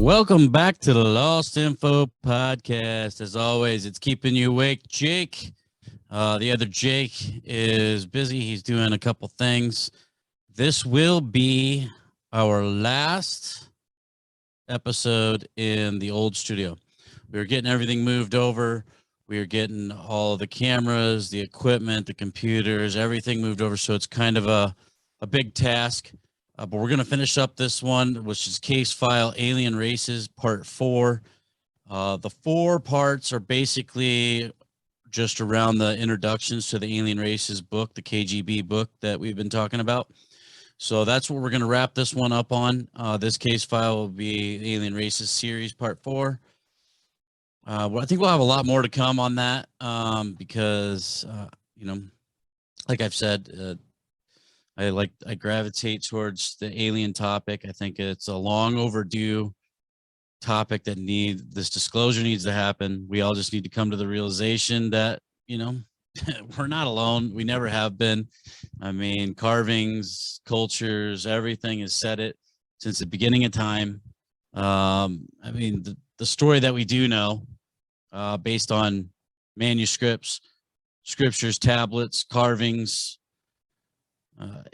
Welcome back to the Lost Info podcast. As always, it's keeping you awake, Jake. The other Jake is busy. He's doing a couple things. This will be our last episode in the old studio. We were getting everything moved over. We were getting all the cameras, the equipment, the computers, everything moved over. So it's kind of a big task. But we're going to finish up this one, which is Case File Alien Races Part 4. The 4 parts are basically just around the introductions to the Alien Races book, the KGB book that we've been talking about. So that's what we're going to wrap this one up on. This case file will be Alien Races Series Part 4. Well, I think we'll have a lot more to come on that because, like I've said, I gravitate towards the alien topic. I think it's a long overdue topic that this disclosure needs to happen. We all just need to come to the realization that, we're not alone. We never have been. I mean, carvings, cultures, everything has said it since the beginning of time. The story that we do know, based on manuscripts, scriptures, tablets, carvings,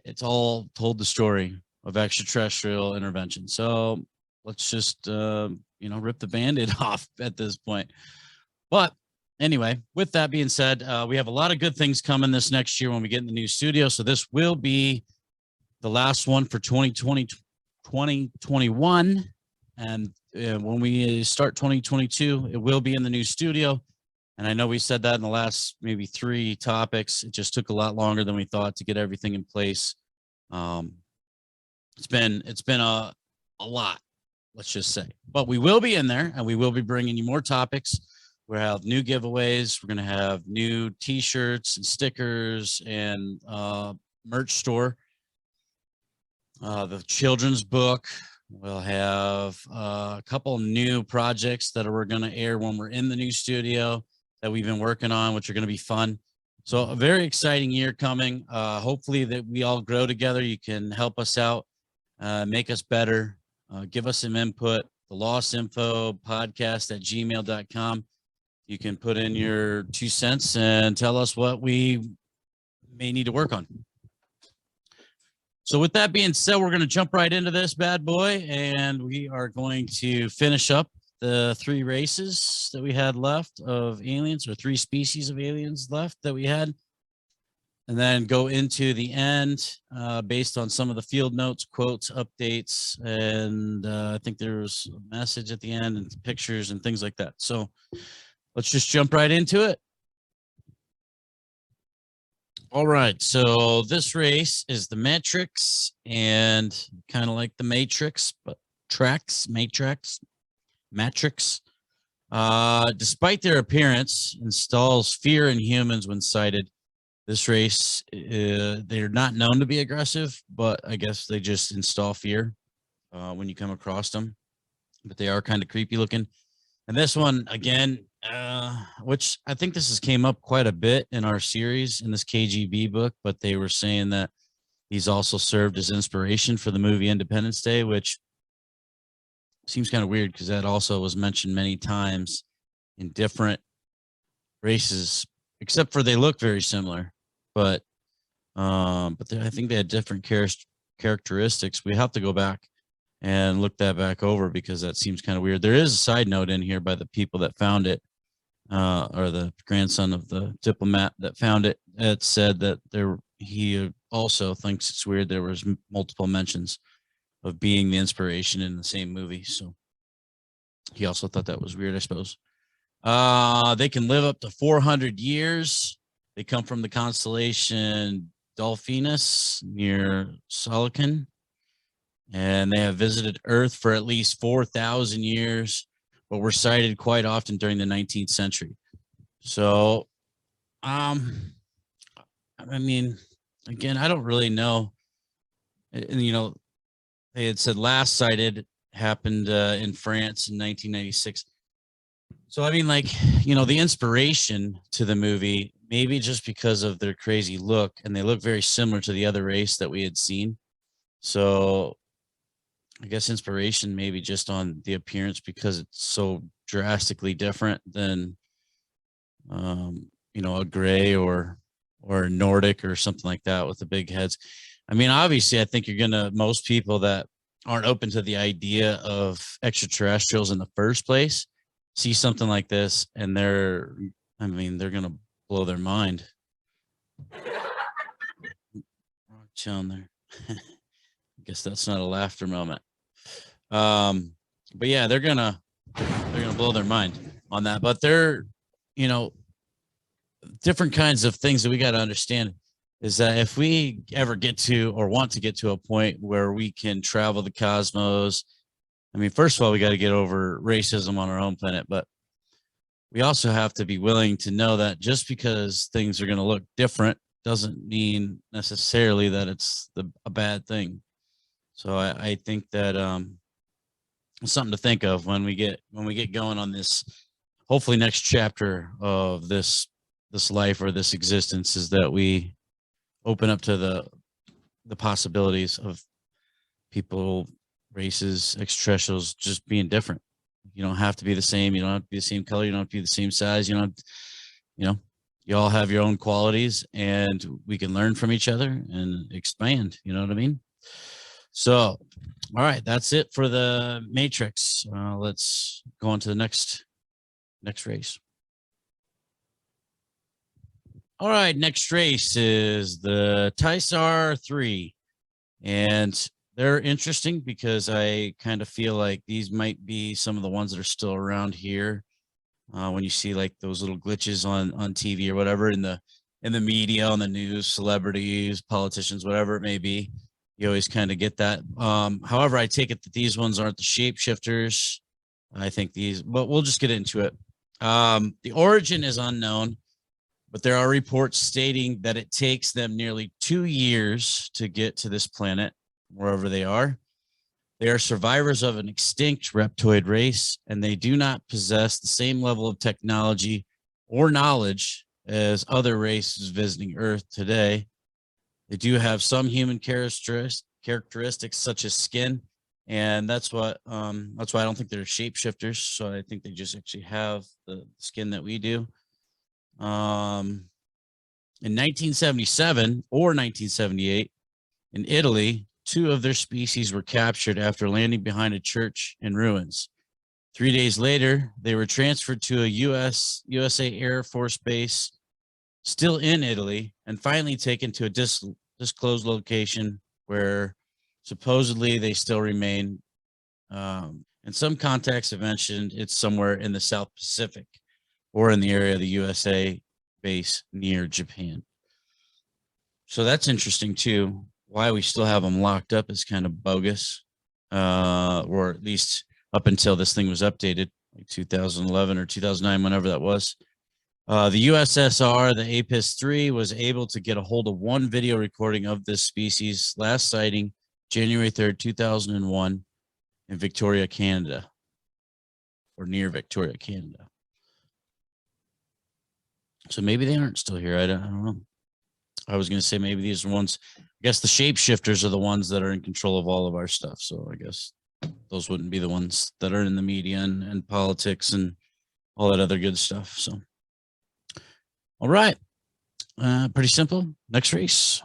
it's all told the story of extraterrestrial intervention. So let's just, rip the Band-Aid off at this point. But anyway, with that being said, we have a lot of good things coming this next year when we get in the new studio. So this will be the last one for 2021. And when we start 2022, it will be in the new studio. And I know we said that in the last maybe 3 topics. It just took a lot longer than we thought to get everything in place. It's been a lot, let's just say. But we will be in there, and we will be bringing you more topics. We'll have new giveaways. We're going to have new T-shirts and stickers and merch store. The children's book. We'll have a couple new projects that we're going to air when we're in the new studio that we've been working on, which are going to be fun. So a very exciting year coming. Hopefully that we all grow together. You can help us out, make us better, give us some input. The Lost Info podcast at gmail.com. You can put in your 2 cents and tell us what we may need to work on. So with that being said, we're going to jump right into this bad boy, and we are going to finish up the 3 races that we had left of aliens, or 3 species of aliens left that we had, and then go into the end based on some of the field notes, quotes, updates, and I think there was a message at the end and pictures and things like that. So let's just jump right into it. All right, so this race is the Matrix, and kind of like the Matrix, but Matrix. Despite their appearance, installs fear in humans when sighted. This race, they're not known to be aggressive, but I guess they just install fear when you come across them. But they are kind of creepy looking. And this one, again, which I think this has came up quite a bit in our series in this KGB book, but they were saying that he's also served as inspiration for the movie Independence Day, which seems kind of weird because that also was mentioned many times in different races, except for they look very similar. But I think they had different characteristics. We have to go back and look that back over because that seems kind of weird. There is a side note in here by the people that found it, or the grandson of the diplomat that found it. It said that he also thinks it's weird. There was multiple mentions of being the inspiration in the same movie. So he also thought that was weird, I suppose. They can live up to 400 years. They come from the constellation Dolphinus near Solican. And they have visited Earth for at least 4,000 years, but were sighted quite often during the 19th century. So, again, I don't really know. And, they had said last sighted happened in France in 1996. So, the inspiration to the movie, maybe just because of their crazy look, and they look very similar to the other race that we had seen. So I guess, inspiration maybe just on the appearance because it's so drastically different than, you know, a gray or Nordic or something like that with the big heads. I mean, obviously, I think most people that aren't open to the idea of extraterrestrials in the first place see something like this and they're gonna blow their mind. Chilling there. I guess that's not a laughter moment. But yeah, they're gonna blow their mind on that. But they're, you know, different kinds of things that we got to understand is that if we ever get to or want to get to a point where we can travel the cosmos, I mean, first of all, we got to get over racism on our own planet, but we also have to be willing to know that just because things are going to look different doesn't mean necessarily that it's a bad thing. So I think that it's something to think of when we get going on this hopefully next chapter of this life or this existence, is that we open up to the possibilities of people, races, extraterrestrials just being different. You don't have to be the same. You don't have to be the same color. You don't have to be the same size. You don't, you know, you all have your own qualities and we can learn from each other and expand. You know what I mean? So, all right, that's it for the Matrix. Let's go on to the next race. All right, next race is the Tysar 3. And they're interesting because I kind of feel like these might be some of the ones that are still around here. When you see like those little glitches on TV or whatever in the media, on the news, celebrities, politicians, whatever it may be, you always kind of get that. However, I take it that these ones aren't the shapeshifters. I think these, but we'll just get into it. The origin is unknown, but there are reports stating that it takes them nearly 2 years to get to this planet, wherever they are. They are survivors of an extinct reptoid race, and they do not possess the same level of technology or knowledge as other races visiting Earth today. They do have some human characteristics such as skin, and that's why I don't think they're shapeshifters. So I think they just actually have the skin that we do. In 1977 or 1978, in Italy, 2 of their species were captured after landing behind a church in ruins. 3 days later, they were transferred to a USA Air Force base still in Italy and finally taken to a disclosed location where supposedly they still remain. In some contexts have mentioned it's somewhere in the South Pacific or in the area of the USA base near Japan. So that's interesting too. Why we still have them locked up is kind of bogus, or at least up until this thing was updated, like 2011 or 2009, whenever that was. The USSR, the APIS 3, was able to get a hold of one video recording of this species, last sighting January 3rd, 2001 in Victoria, Canada, or near Victoria, Canada. So maybe they aren't still here. I don't know. I was going to say maybe these are ones, I guess the shapeshifters are the ones that are in control of all of our stuff. So I guess those wouldn't be the ones that are in the media and politics and all that other good stuff. So, all right. Pretty simple. Next race.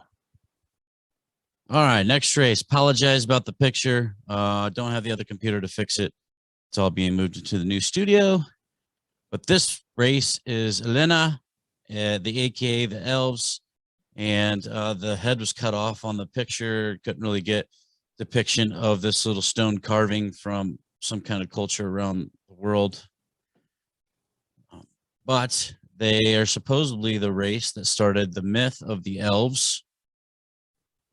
All right. Next race. Apologize about the picture. Don't have the other computer to fix it. It's all being moved into the new studio. But this race is Elena, the AKA the elves. And the head was cut off on the picture. Couldn't really get depiction of this little stone carving from some kind of culture around the world. But they are supposedly the race that started the myth of the elves.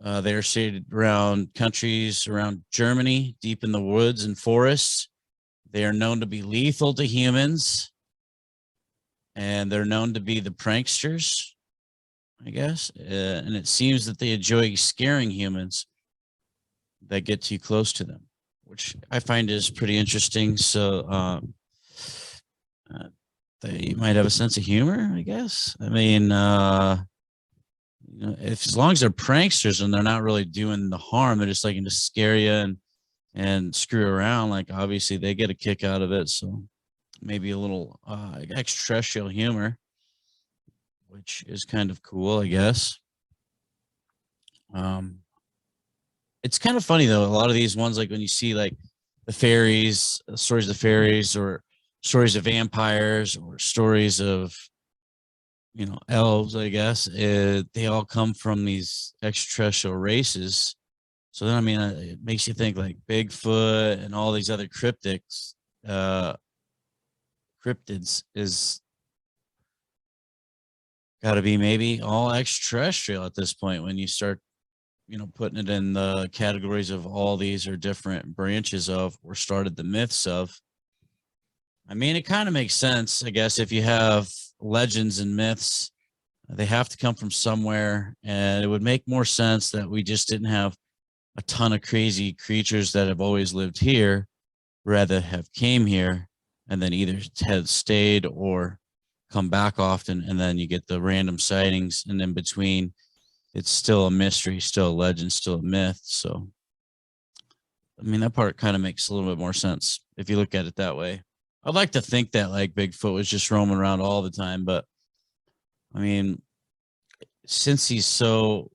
They are stated around countries around Germany, deep in the woods and forests. They are known to be lethal to humans. And they're known to be the pranksters, I guess. And it seems that they enjoy scaring humans that get too close to them, which I find is pretty interesting. So they might have a sense of humor, I guess. I mean, you know, if as long as they're pranksters and they're not really doing the harm, they're just like to scare you and screw around, like obviously they get a kick out of it. So maybe a little extraterrestrial humor, which is kind of cool, I guess. It's kind of funny though. A lot of these ones, like when you see like the fairies, stories of fairies, or stories of vampires, or stories of elves, I guess they all come from these extraterrestrial races. So then, I mean, it makes you think like Bigfoot and all these other cryptids is got to be maybe all extraterrestrial at this point when you start putting it in the categories of all these are different branches of, or started the myths of. I mean, it kind of makes sense, I guess, if you have legends and myths, they have to come from somewhere, and it would make more sense that we just didn't have a ton of crazy creatures that have always lived here, rather have came here and then either had stayed or come back often, and then you get the random sightings, and in between it's still a mystery, still a legend, still a myth. So I mean, that part kind of makes a little bit more sense if you look at it that way. I'd like to think that like Bigfoot was just roaming around all the time, but I mean, since he's so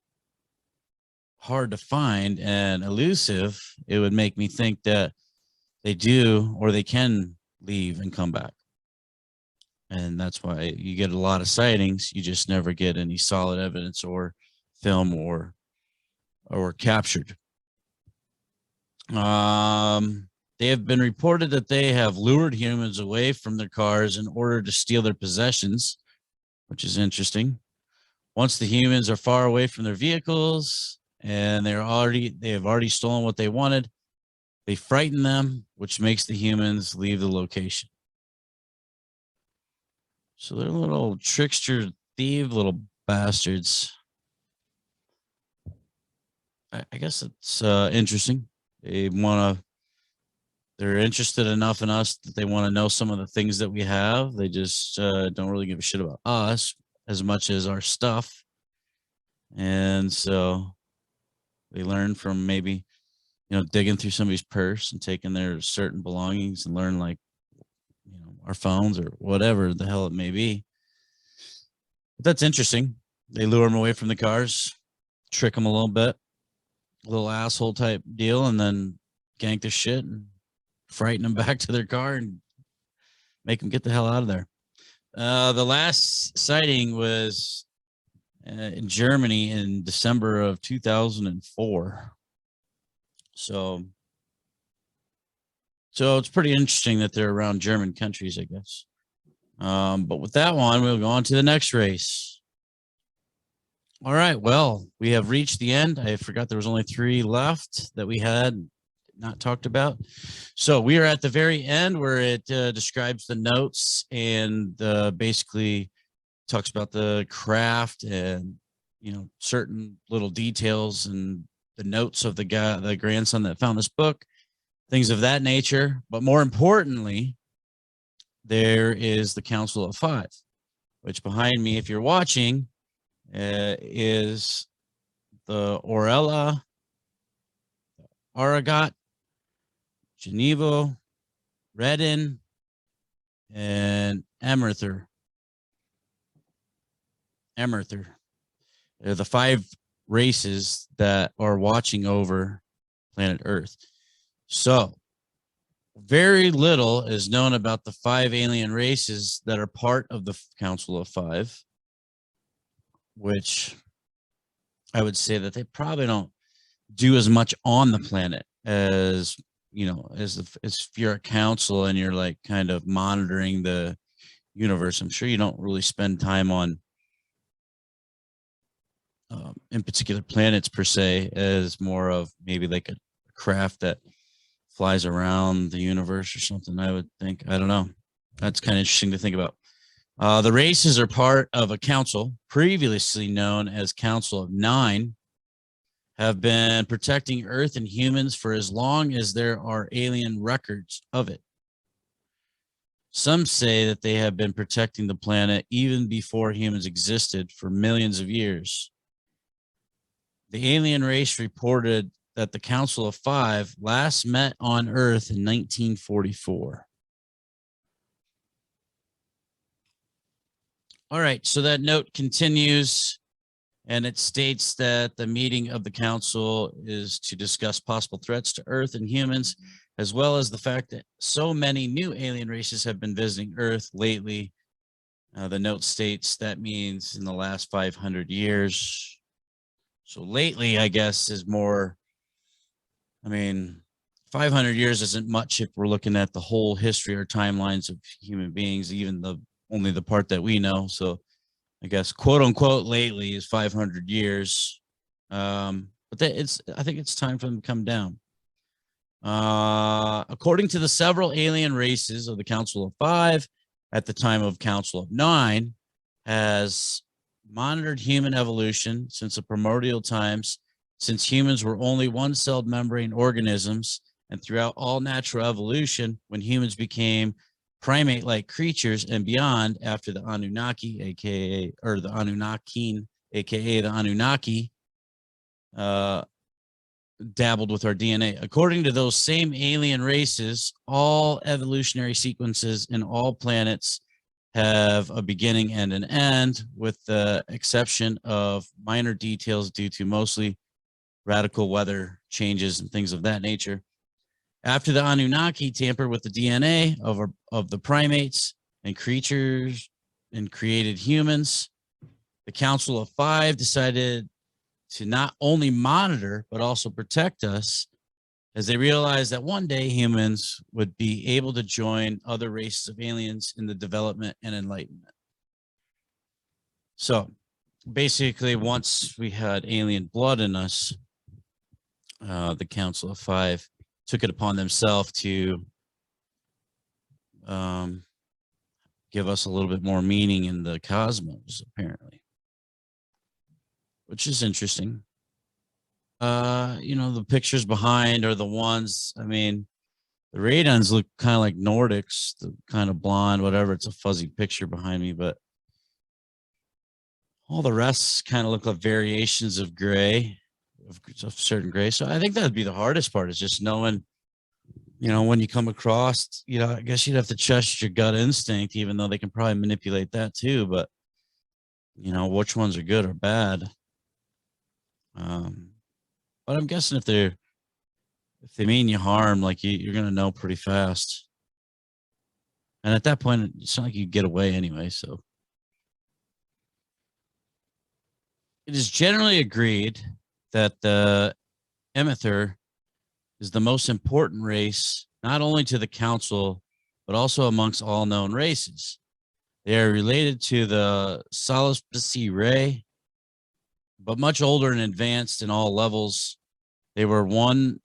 hard to find and elusive, it would make me think that they do, or they can leave and come back. And that's why you get a lot of sightings. You just never get any solid evidence or film or captured. They have been reported that they have lured humans away from their cars in order to steal their possessions, which is interesting. Once the humans are far away from their vehicles and they have already stolen what they wanted, they frighten them, which makes the humans leave the location. So they're little trickster, thief, little bastards. I guess it's interesting. They're interested enough in us that they want to know some of the things that we have. They just don't really give a shit about us as much as our stuff. And so they learn from maybe, digging through somebody's purse and taking their certain belongings, and learn like, our phones or whatever the hell it may be. But that's interesting. They lure them away from the cars, trick them a little bit, a little asshole type deal, and then gank their shit and frighten them back to their car and make them get the hell out of there. The last sighting was in Germany in December of 2004. So it's pretty interesting that they're around German countries, I guess. But with that one, we'll go on to the next race. All right. Well, we have reached the end. I forgot there was only 3 left that we had not talked about. So we are at the very end where it describes the notes and basically talks about the craft and, certain little details and the notes of the grandson that found this book, things of that nature. But more importantly, there is the Council of 5, which behind me, if you're watching, is the Orella, Aragot, Geneva, Redden, and Emerther. They're the 5 races that are watching over planet Earth. So very little is known about the 5 alien races that are part of the Council of 5, which I would say that they probably don't do as much on the planet as, as if you're a council and you're like kind of monitoring the universe. I'm sure you don't really spend time on in particular planets per se, as more of maybe like a craft that flies around the universe or something, I would think. I don't know. That's kind of interesting to think about. The races are part of a council previously known as Council of 9, have been protecting Earth and humans for as long as there are alien records of it. Some say that they have been protecting the planet even before humans existed for millions of years. The alien race reported that the Council of Five last met on Earth in 1944. All right, so that note continues, and it states that the meeting of the council is to discuss possible threats to Earth and humans, as well as the fact that so many new alien races have been visiting Earth lately. The note states that means in the last 500 years. So lately, I guess, is more, 500 years isn't much if we're looking at the whole history or timelines of human beings, even only the part that we know. So I guess quote unquote lately is 500 years. But I think it's time for them to come down. According to the several alien races of the Council of Five at the time of Council of Nine, has monitored human evolution since the primordial times, since humans were only one-celled membrane organisms, and throughout all natural evolution, when humans became primate-like creatures and beyond after the Anunnaki, aka the Anunnaki, aka the Anunnaki, dabbled with our DNA. According to those same alien races, all evolutionary sequences in all planets have a beginning and an end, with the exception of minor details due to mostly radical weather changes and things of that nature. After the Anunnaki tampered with the DNA of the primates and creatures and created humans, the Council of Five decided to not only monitor, but also protect us, as they realized that one day humans would be able to join other races of aliens in the development and enlightenment. So basically, once we had alien blood in us, the Council of Five took it upon themselves to give us a little bit more meaning in the cosmos, apparently, which is interesting. The pictures behind are the ones, the Radons look kind of like Nordics, the kind of blonde, whatever. It's a fuzzy picture behind me, but all the rest kind of look like variations of gray, of certain gray. So I think that'd be the hardest part, is just knowing, when you come across, I guess you'd have to trust your gut instinct, even though they can probably manipulate that too. But, which ones are good or bad. But I'm guessing if they mean you harm, like you're going to know pretty fast. And at that point, it's not like you get away anyway. So it is generally agreed that the Emether is the most important race, not only to the council, but also amongst all known races. They are related to the Solaspici, but much older and advanced in all levels. They were one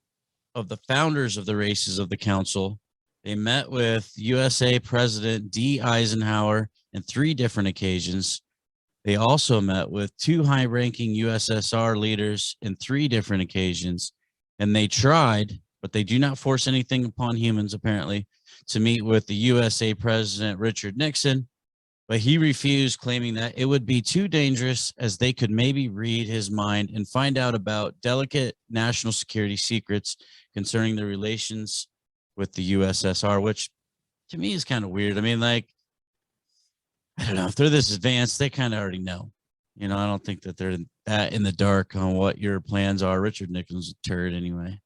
of the founders of the races of the council. They met with USA President D. Eisenhower in 3 different occasions. They also met with 2 high-ranking USSR leaders in 3 different occasions. And they tried, but they do not force anything upon humans, apparently, to meet with the USA President Richard Nixon. But he refused, claiming that it would be too dangerous, as they could maybe read his mind and find out about delicate national security secrets concerning the relations with the USSR, which to me is kind of weird. I don't know, if they're this advanced, they kind of already know. I don't think that they're that in the dark on what your plans are. Richard Nixon's a turd anyway.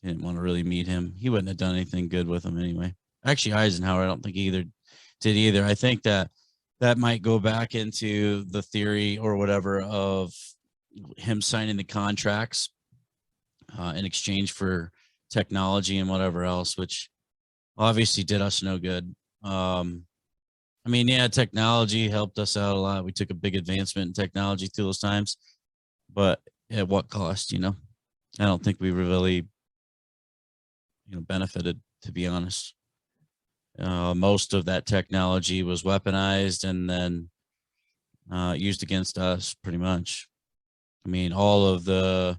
Didn't want to really meet him. He wouldn't have done anything good with him anyway. Actually, Eisenhower, I don't think did either. I think that might go back into the theory or whatever of him signing the contracts in exchange for technology and whatever else, which obviously did us no good. Technology helped us out a lot. We took a big advancement in technology through those times, but at what cost? I don't think we really, benefited, to be honest. Most of that technology was weaponized and then used against us, pretty much. All of the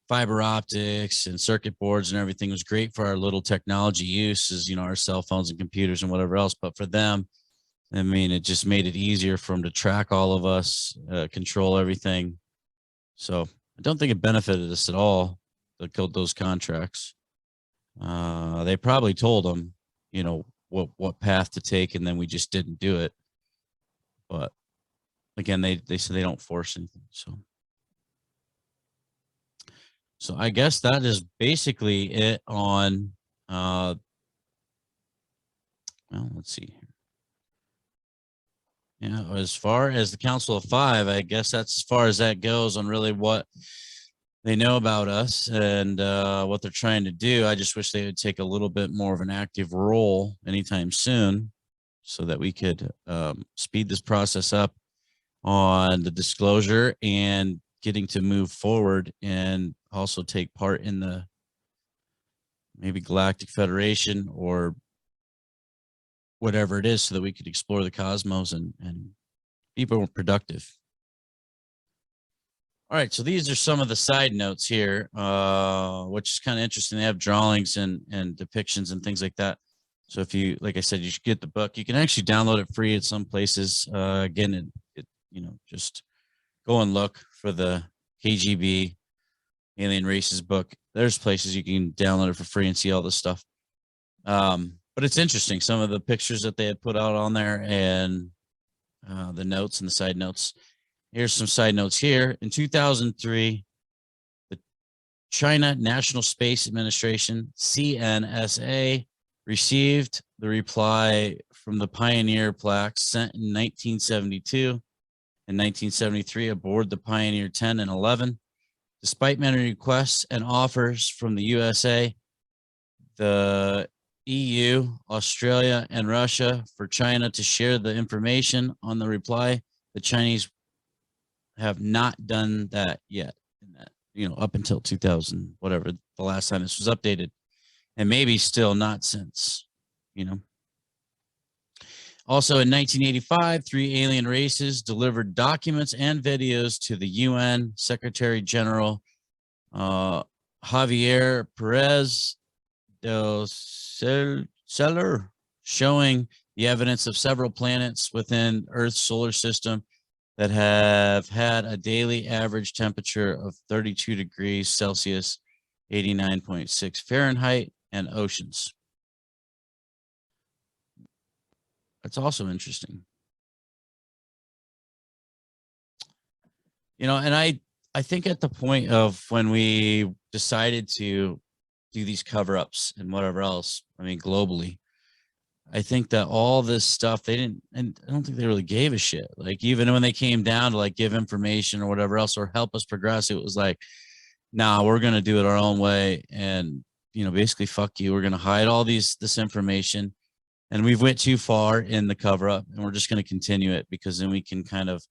fiber optics and circuit boards and everything was great for our little technology uses, our cell phones and computers and whatever else. But for them, it just made it easier for them to track all of us, control everything. So I don't think it benefited us at all. those contracts. They probably told them, you know, what path to take, and then we just didn't do it. But again, they said they don't force anything. So I guess that is basically it on well, let's see. Yeah, as far as the Council of Five, I guess that's as far as that goes on really what they know about us and what they're trying to do. I just wish they would take a little bit more of an active role anytime soon so that we could speed this process up on the disclosure and getting to move forward and also take part in the maybe Galactic Federation or whatever it is so that we could explore the cosmos and be more productive. All right, so these are some of the side notes here, which is kind of interesting. They have drawings and depictions and things like that. So if you, like I said, you should get the book. You can actually download it free at some places. Again, you know, just go and look for the KGB Alien Races book. There's places you can download it for free and see all this stuff. But it's interesting, some of the pictures that they had put out on there and the notes and the side notes. Here's some side notes here. In 2003, the China National Space Administration, CNSA, received the reply from the Pioneer plaques sent in 1972 and 1973 aboard the Pioneer 10 and 11. Despite many requests and offers from the USA, the EU, Australia, and Russia for China to share the information on the reply, the Chinese have not done that yet. You know, up until 2000, whatever the last time this was updated, and maybe still not since, you know. Also in 1985, 3 alien races delivered documents and videos to the UN Secretary General Javier Perez del Celler, showing the evidence of several planets within Earth's solar system that have had a daily average temperature of 32 degrees Celsius, 89.6 Fahrenheit, and oceans. That's also interesting. You know, and I think at the point of when we decided to do these cover-ups and whatever else, I mean, globally, I think that all this stuff, they didn't, and I don't think they really gave a shit. Like, even when they came down to like give information or whatever else or help us progress, it was like, nah, we're going to do it our own way. And, you know, basically, fuck you. We're going to hide all this information. And we've went too far in the cover up, and we're just going to continue it, because then we can kind of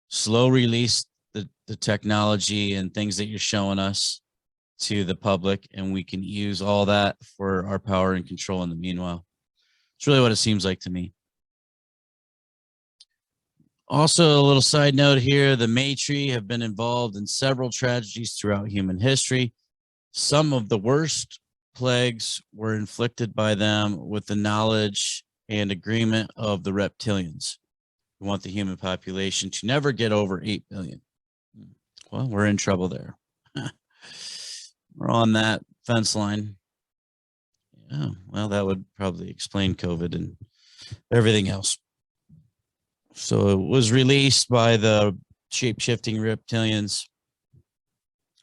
slow release the technology and things that you're showing us to the public, and we can use all that for our power and control in the meanwhile. It's really what it seems like to me. Also, a little side note here, the Maitri have been involved in several tragedies throughout human history. Some of the worst plagues were inflicted by them with the knowledge and agreement of the reptilians, who want the human population to never get over 8 billion. Well, we're in trouble there. We're on that fence line. Yeah, well, that would probably explain COVID and everything else. So it was released by the shape-shifting reptilians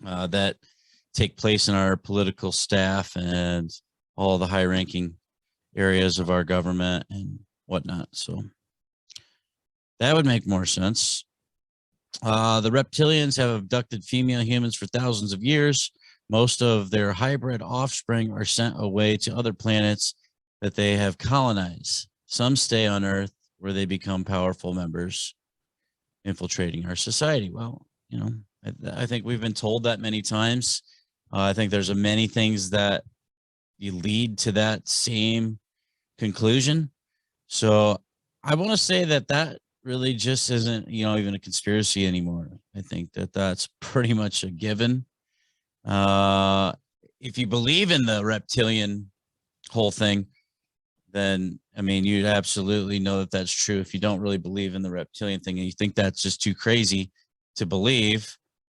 that take place in our political staff and all the high-ranking areas of our government and whatnot. So that would make more sense. The reptilians have abducted female humans for thousands of years. Most of their hybrid offspring are sent away to other planets that they have colonized. Some stay on Earth, where they become powerful members, infiltrating our society. Well, you know, I think we've been told that many times. I think there's many things that you lead to that same conclusion. So I want to say that really just isn't, you know, even a conspiracy anymore. I think that that's pretty much a given. If you believe in the reptilian whole thing, then, I mean, you'd absolutely know that that's true. If you don't really believe in the reptilian thing and you think that's just too crazy to believe,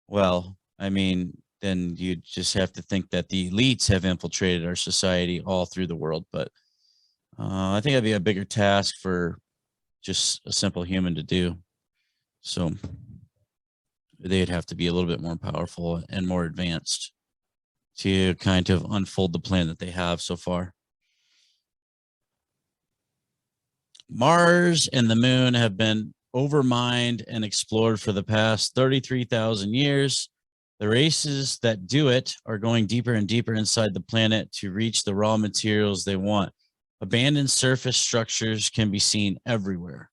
well, I mean, then you just have to think that the elites have infiltrated our society all through the world. But I think that'd be a bigger task for just a simple human to do. So they'd have to be a little bit more powerful and more advanced to kind of unfold the plan that they have so far. Mars and the moon have been overmined and explored for the past 33,000 years. The races that do it are going deeper and deeper inside the planet to reach the raw materials they want. Abandoned surface structures can be seen everywhere.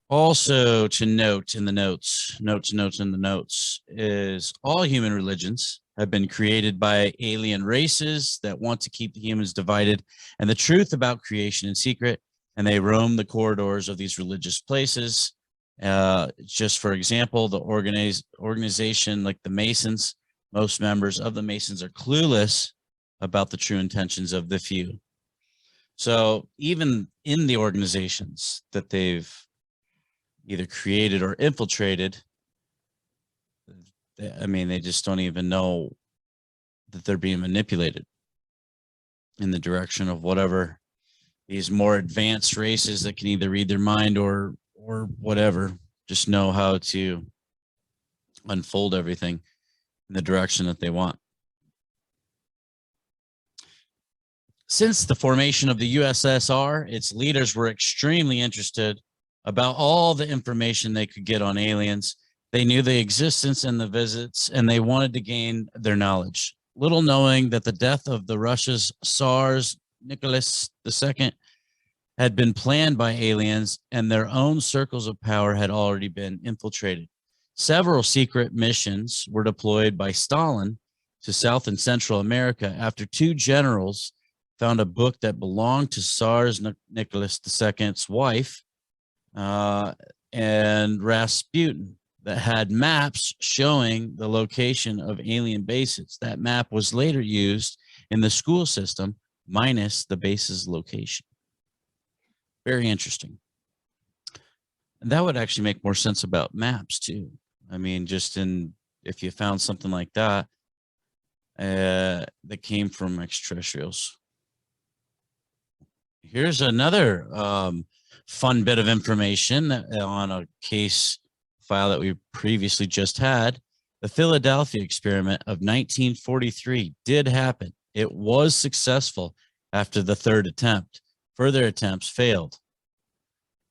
Also to note in the notes is all human religions have been created by alien races that want to keep the humans divided and the truth about creation in secret, and they roam the corridors of these religious places. Just for example, the organization like the Masons, most members of the Masons are clueless about the true intentions of the few. So even in the organizations that they've either created or infiltrated, I mean, they just don't even know that they're being manipulated in the direction of whatever these more advanced races that can either read their mind or whatever, just know how to unfold everything in the direction that they want. Since the formation of the USSR, its leaders were extremely interested about all the information they could get on aliens. They knew the existence and the visits, and they wanted to gain their knowledge. Little knowing that the death of the Russia's Tsars Nicholas II had been planned by aliens, and their own circles of power had already been infiltrated. Several secret missions were deployed by Stalin to South and Central America after two generals found a book that belonged to Tsars Nicholas II's wife, and Rasputin, that had maps showing the location of alien bases. That map was later used in the school system, minus the base's location. Very interesting. And that would actually make more sense about maps too. I mean, just if you found something like that, that came from extraterrestrials. Here's another fun bit of information on a case file that we previously just had. The Philadelphia experiment of 1943 did happen. It was successful after the third attempt. Further attempts failed.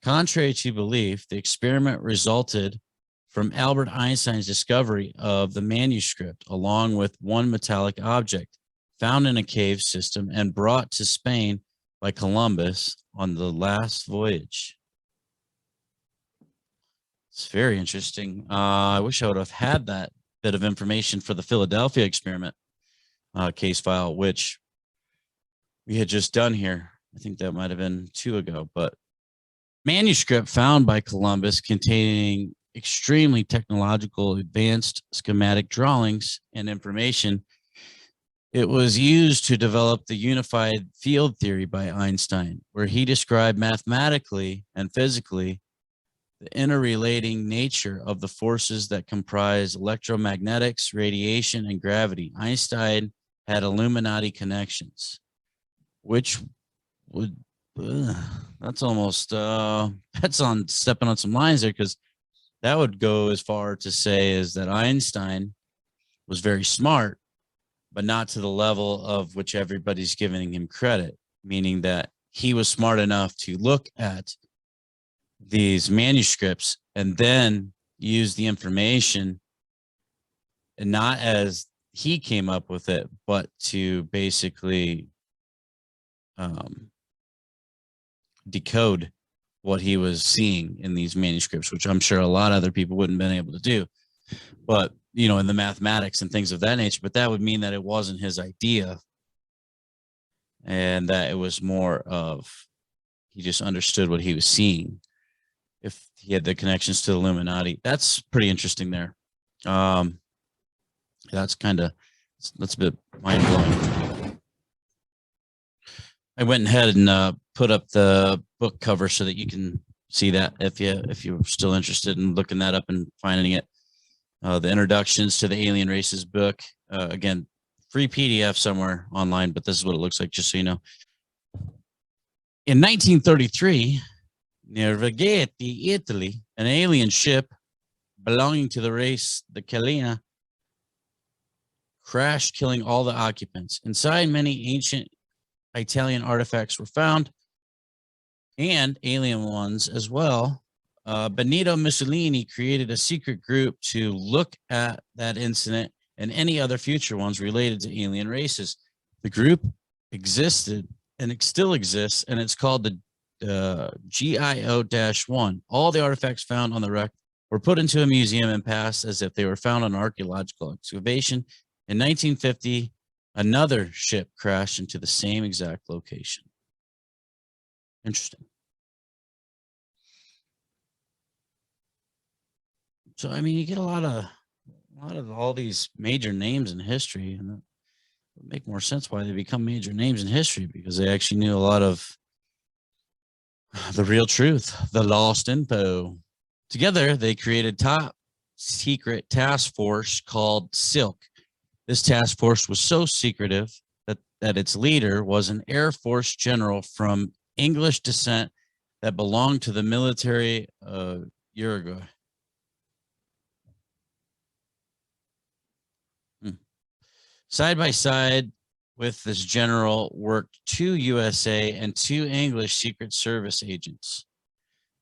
Contrary to belief, the experiment resulted from Albert Einstein's discovery of the manuscript, along with one metallic object found in a cave system and brought to Spain by Columbus on the last voyage. It's very interesting. I wish I would have had that bit of information for the Philadelphia experiment case file, which we had just done here. I think that might have been 2 ago, but manuscript found by Columbus containing extremely technological advanced schematic drawings and information. It was used to develop the unified field theory by Einstein, where he described mathematically and physically the interrelating nature of the forces that comprise electromagnetics, radiation, and gravity. Einstein had Illuminati connections, which would, that's almost, that's on stepping on some lines there, because that would go as far to say is that Einstein was very smart, but not to the level of which everybody's giving him credit, meaning that he was smart enough to look at these manuscripts and then use the information, and not as he came up with it, but to basically decode what he was seeing in these manuscripts, which I'm sure a lot of other people wouldn't have been able to do. But, you know, in the mathematics and things of that nature, but that would mean that it wasn't his idea, and that it was more of, he just understood what he was seeing. If he had the connections to the Illuminati, that's pretty interesting there. That's a bit mind blowing. I went ahead and put up the book cover so that you can see that if you're still interested in looking that up and finding it. the introductions to the alien races book. Again, free PDF somewhere online, but this is what it looks like, just so you know. In 1933, near Vegeti, Italy, an alien ship belonging to the race, the Kalina, crashed, killing all the occupants. Inside, many ancient Italian artifacts were found, and alien ones as well. Benito Mussolini created a secret group to look at that incident and any other future ones related to alien races. The group existed and it still exists, and it's called the GIO-1. All the artifacts found on the wreck were put into a museum and passed as if they were found on archaeological excavation. In 1950, another ship crashed into the same exact location. Interesting. So, I mean, you get a lot of all these major names in history, and it would make more sense why they become major names in history, because they actually knew a lot of the real truth, the lost info. Together, they created top secret task force called Silk. This task force was so secretive that its leader was an Air Force general from English descent that belonged to the military of Uruguay. Side by side with this general worked 2 USA and 2 English Secret Service agents.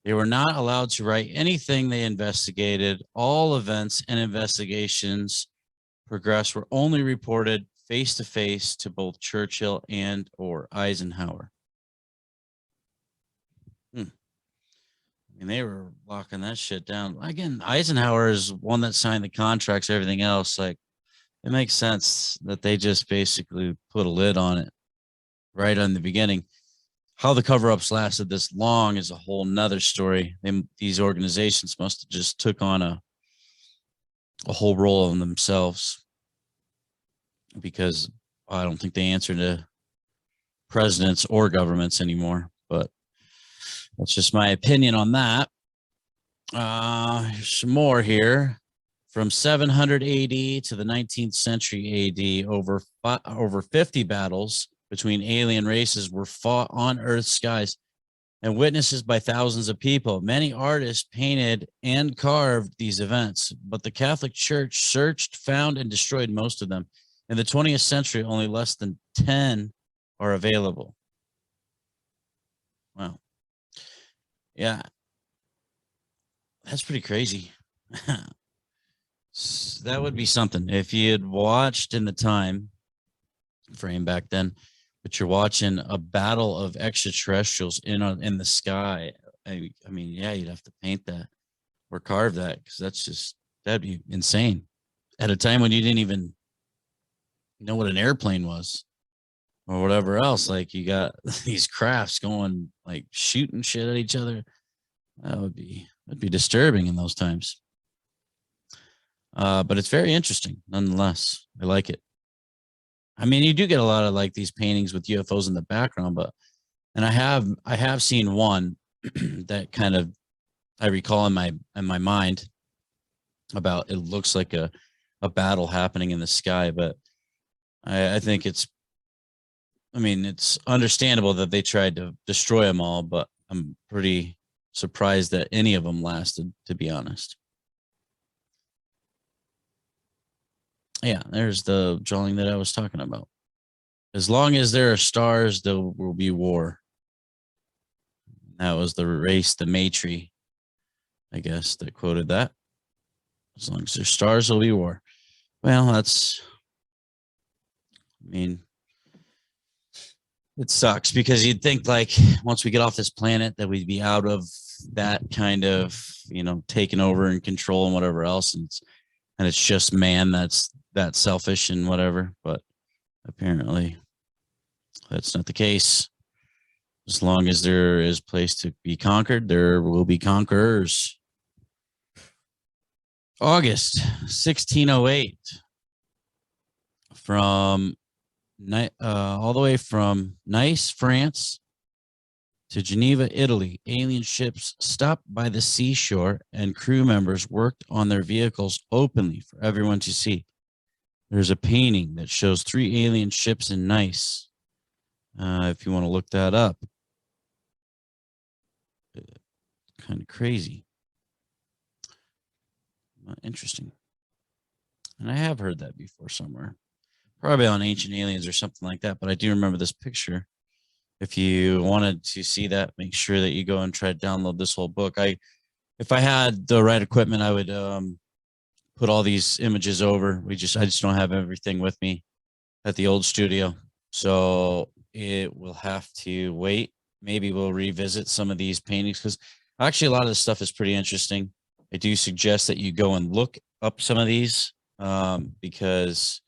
They were not allowed to write anything they investigated. All events and investigations progress were only reported face to face to both Churchill and or Eisenhower. I mean, they were locking that shit down. Again, Eisenhower is one that signed the contracts, everything else. Like, it makes sense that they just basically put a lid on it right on the beginning. How the cover-ups lasted this long is a whole nother story. These organizations must have just took on a whole role in themselves, because I don't think they answer to presidents or governments anymore. But that's just my opinion on that. Here's some more here. From 700 AD to the 19th century AD, over 50 battles between alien races were fought on Earth's skies and witnessed by thousands of people. Many artists painted and carved these events, but the Catholic Church searched, found, and destroyed most of them. In the 20th century, only less than 10 are available. Wow. Yeah. That's pretty crazy. That would be something if you had watched in the time frame back then, but you're watching a battle of extraterrestrials in the sky. I mean, yeah, you'd have to paint that or carve that, because that'd be insane at a time when you didn't even know what an airplane was or whatever else. Like, you got these crafts going, like, shooting shit at each other. That'd be disturbing in those times. But it's very interesting nonetheless. I like it. I mean, you do get a lot of like these paintings with UFOs in the background, and I have seen one that kind of I recall in my mind about, it looks like a battle happening in the sky, but I think it's understandable that they tried to destroy them all, but I'm pretty surprised that any of them lasted, to be honest. Yeah, there's the drawing that I was talking about. As long as there are stars, there will be war. That was the race, the Matri, I guess, that quoted that. As long as there's stars, there'll be war. Well, it sucks, because you'd think, like, once we get off this planet that we'd be out of that kind of, taking over and control and whatever else. And it's just man that's that selfish and whatever. But apparently that's not the case. As long as there is place to be conquered, there will be conquerors. August 1608, from all the way from Nice, France, To Geneva, Italy, alien ships stopped by the seashore and crew members worked on their vehicles openly for everyone to see. There's a painting that shows 3 alien ships in Nice. If you want to look that up. Kind of crazy. Interesting. And I have heard that before somewhere. Probably on Ancient Aliens or something like that. But I do remember this picture. If you wanted to see that, make sure that you go and try to download this whole book. If I had the right equipment, I would put all these images over. I just don't have everything with me at the old studio. So it will have to wait. Maybe we'll revisit some of these paintings because actually a lot of this stuff is pretty interesting. I do suggest that you go and look up some of these because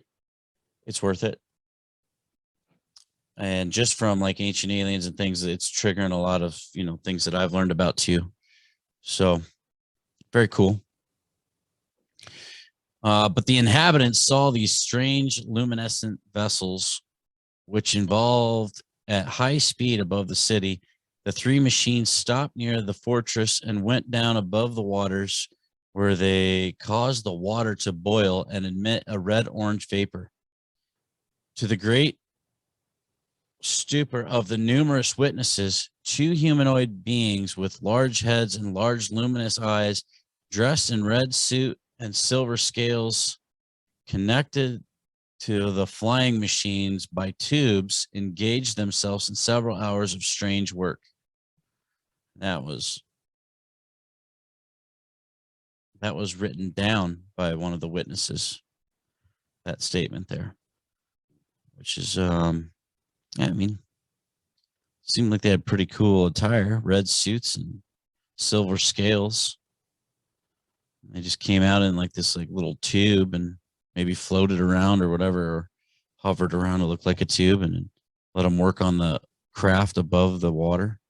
it's worth it. And just from like Ancient Aliens and things, it's triggering a lot of, things that I've learned about too. So very cool. But the inhabitants saw these strange luminescent vessels, which involved at high speed above the city. The 3 machines stopped near the fortress and went down above the waters, where they caused the water to boil and emit a red-orange vapor. To the great stupor of the numerous witnesses, 2 humanoid beings with large heads and large luminous eyes, dressed in red suit and silver scales, connected to the flying machines by tubes, engaged themselves in several hours of strange work. That was written down by one of the witnesses, that statement there, which is, I mean, seemed like they had pretty cool attire, red suits and silver scales. They just came out in like this little tube and maybe floated around or whatever, or hovered around. It looked like a tube, and let them work on the craft above the water.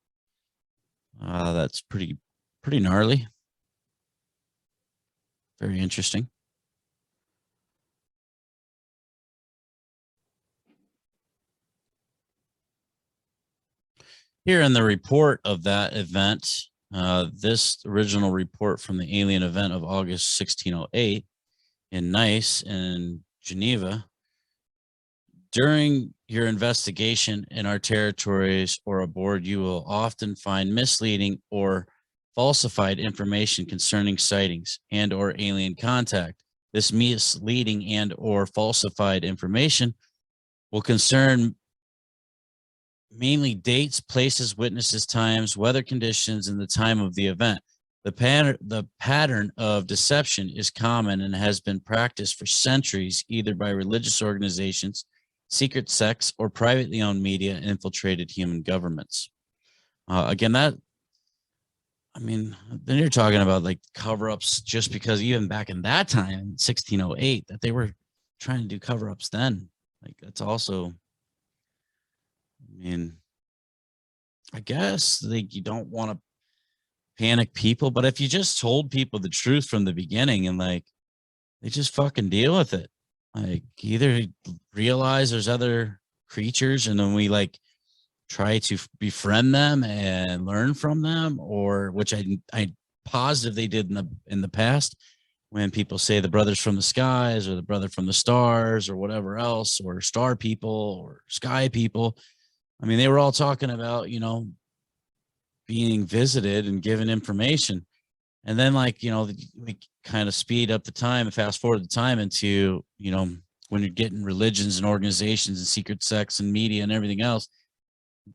That's pretty gnarly. Very interesting. Here in the report of that event, this original report from the alien event of August 1608 in Nice in Geneva. During your investigation in our territories or aboard, you will often find misleading or falsified information concerning sightings and or alien contact. This misleading and or falsified information will concern mainly dates, places, witnesses, times, weather conditions, and the time of the event. The pattern of deception is common and has been practiced for centuries, either by religious organizations, secret sects, or privately owned media infiltrated human governments. Again, then you're talking about like cover-ups, just because even back in that time, 1608, that they were trying to do cover-ups then. Like, that's also, I guess you don't want to panic people, but if you just told people the truth from the beginning and they just fucking deal with it, like either realize there's other creatures and then we try to befriend them and learn from them, or which I positive they did in the past, when people say the brothers from the skies or the brother from the stars or whatever else, or star people or sky people. They were all talking about, being visited and given information. And then we kind of speed up the time and fast forward the time into, when you're getting religions and organizations and secret sects and media and everything else,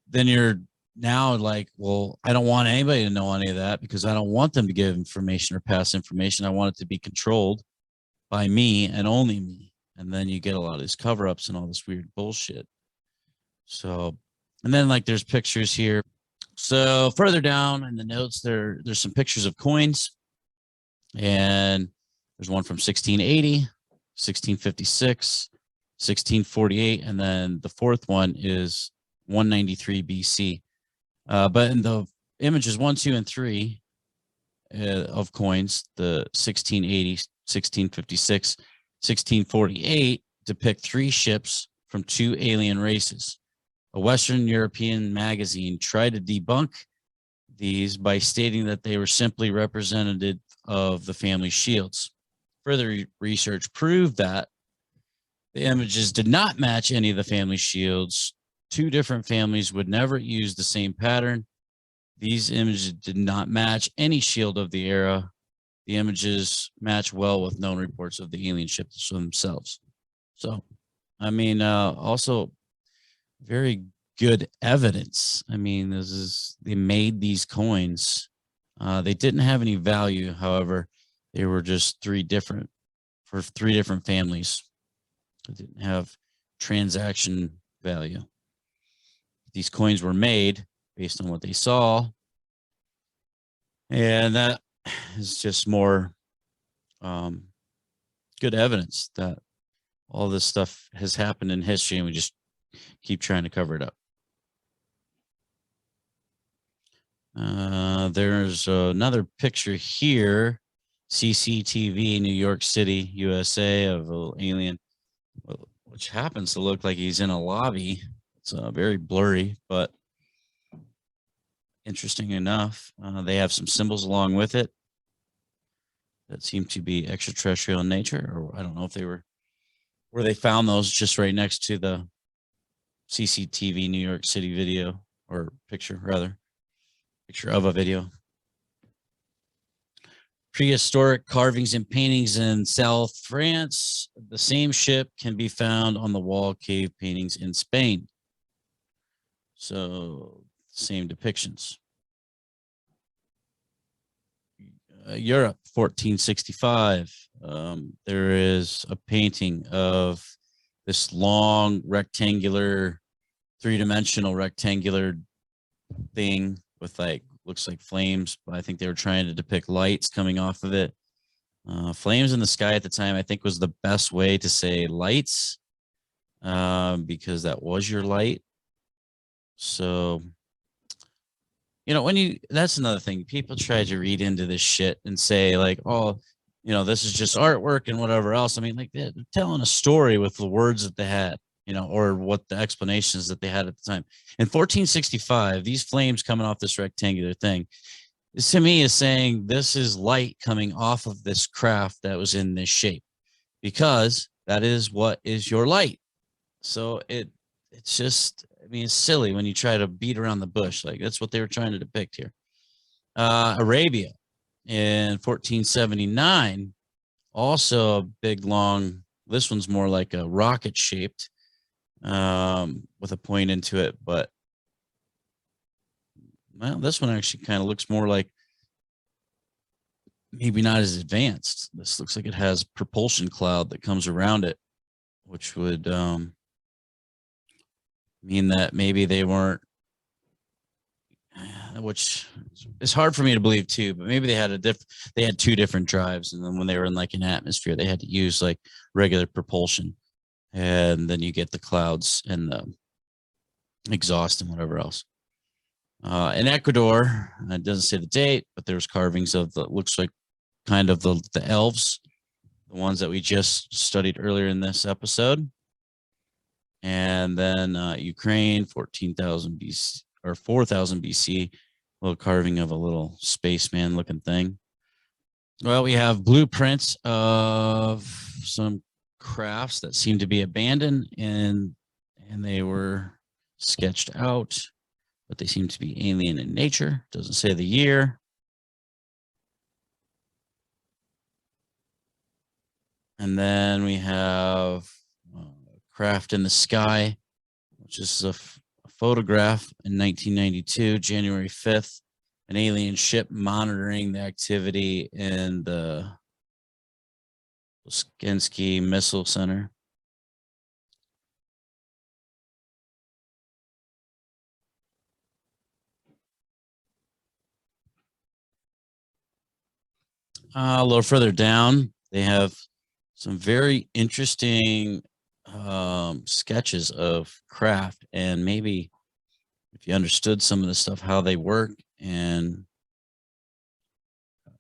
then you're now like, well, I don't want anybody to know any of that because I don't want them to give information or pass information. I want it to be controlled by me and only me. And then you get a lot of these cover-ups and all this weird bullshit. So, and then there's pictures here. So further down in the notes, there's some pictures of coins, and there's one from 1680, 1656, 1648, and then the fourth one is 193 BC. But in the images 1, 2, and 3 of coins, the 1680, 1656, 1648 depict 3 ships from 2 alien races. A Western European magazine tried to debunk these by stating that they were simply representative of the family shields. Further research proved that the images did not match any of the family shields. Two different families would never use the same pattern. These images did not match any shield of the era. The images match well with known reports of the alien ships themselves. So, I mean, also very good evidence. I mean, they made these coins. They didn't have any value. However, they were just three different families. They didn't have transaction value. These coins were made based on what they saw. And that is just more good evidence that all this stuff has happened in history and we just keep trying to cover it up. There's another picture here, CCTV, New York City, USA, of an alien, which happens to look like he's in a lobby. It's very blurry, but interesting enough. They have some symbols along with it that seem to be extraterrestrial in nature, or I don't know if they were where they found those, just right next to the CCTV New York City video, or picture rather, picture of a video. Prehistoric carvings and paintings in South France. The same ship can be found on the wall cave paintings in Spain. So same depictions. Europe, 1465. There is a painting of this long rectangular, three-dimensional rectangular thing with like, looks like flames, but I think they were trying to depict lights coming off of it. Flames in the sky at the time, I think, was the best way to say lights, because that was your light. So, you know, that's another thing. People try to read into this shit and say like, oh, you know, this is just artwork and whatever else. I mean, like, they're telling a story with the words that they had, you know, or what the explanations that they had at the time. In 1465, these flames coming off this rectangular thing, this to me is saying this is light coming off of this craft that was in this shape, because that is what is your light. So it's just, I mean, it's silly when you try to beat around the bush. Like, that's what they were trying to depict here. Arabia in 1479, also a big, long, this one's more like a rocket shaped, with a point into it, but well, this one actually kind of looks more like, maybe not as advanced. This looks like it has propulsion cloud that comes around it, which would mean that maybe they weren't, which is hard for me to believe too, but maybe they had two different drives, and then when they were in like an atmosphere, they had to use like regular propulsion, and then you get the clouds and the exhaust and whatever else. In Ecuador, it doesn't say the date, but there's carvings of the, looks like kind of the elves, the ones that we just studied earlier in this episode. And then Ukraine, 14,000 BC or 4,000 BC, a little carving of a little spaceman looking thing. Well, we have blueprints of some crafts that seem to be abandoned, and they were sketched out, but they seem to be alien in nature. Doesn't say the year. And then we have Craft in the Sky, which is a photograph in 1992, January 5th, an alien ship monitoring the activity in the Skensky Missile Center. A little further down, they have some very interesting sketches of craft, and maybe if you understood some of the stuff, how they work, and I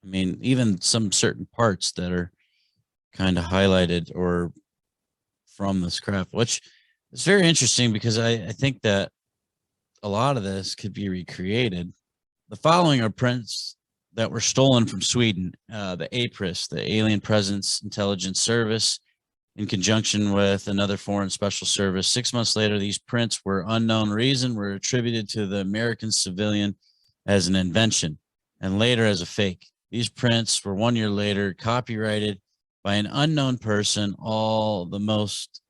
mean, even some certain parts that are kind of highlighted or from this craft, which It's very interesting because I think that a lot of this could be recreated. The following are prints that were stolen from Sweden, the APRIS, the Alien Presence Intelligence Service, in conjunction with another foreign special service. 6 months later, these prints, for unknown reason, were attributed to the American civilian as an invention and later as a fake. These prints were 1 year later copyrighted by an unknown person. All the most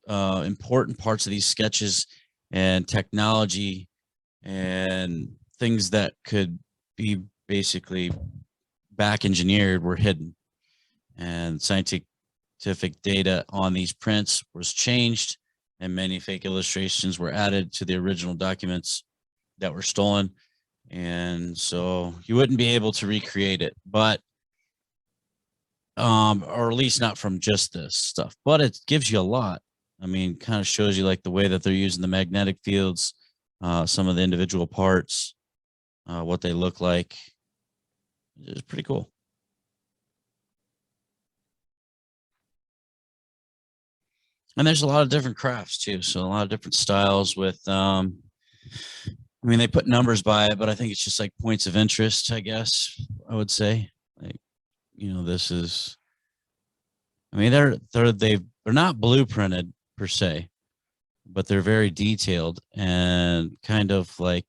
important parts of these sketches and technology and things that could be basically back engineered were hidden, and scientific data on these prints was changed, and many fake illustrations were added to the original documents that were stolen. And so you wouldn't be able to recreate it, but or at least not from just this stuff, but it gives you a lot. I mean, kind of shows you like the way that they're using the magnetic fields, some of the individual parts, what they look like. It's pretty cool. And there's a lot of different crafts too. So a lot of different styles with, I mean, they put numbers by it, but I think it's just like points of interest, I guess I would say. Like, you know, this is, I mean, they're not blueprinted per se, but they're very detailed and kind of like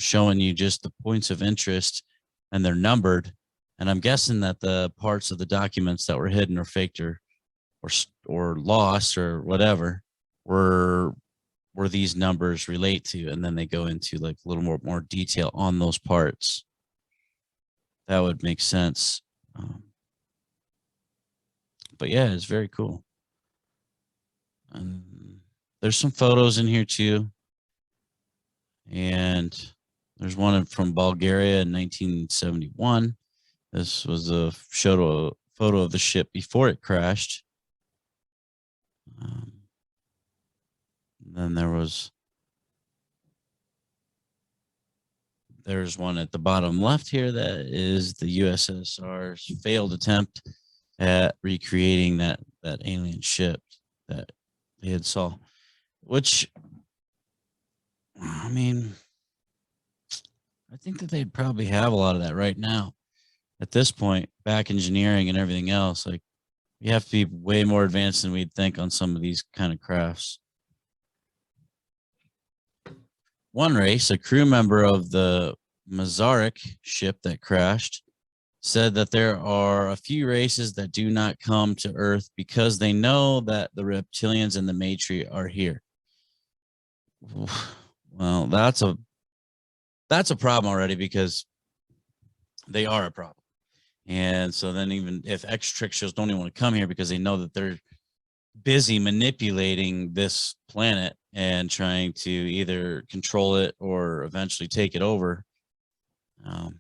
showing you just the points of interest, and they're numbered. And I'm guessing that the parts of the documents that were hidden or faked or lost or whatever were these numbers relate to, and then they go into like a little more detail on those parts. That would make sense. But yeah, it's very cool. And there's some photos in here too. And there's one from Bulgaria in 1971. This was a photo of the ship before it crashed. Then there's one at the bottom left here that is the USSR's failed attempt at recreating that alien ship that they had saw, which, I mean, I think that they'd probably have a lot of that right now at this point, back engineering and everything else. Like, you have to be way more advanced than we'd think on some of these kind of crafts. One race, a crew member of the Mazarik ship that crashed, said that there are a few races that do not come to Earth because they know that the reptilians and the Matri are here. Well, that's a problem already, because they are a problem. And so then even if extraterrestrials don't even want to come here because they know that they're busy manipulating this planet and trying to either control it or eventually take it over,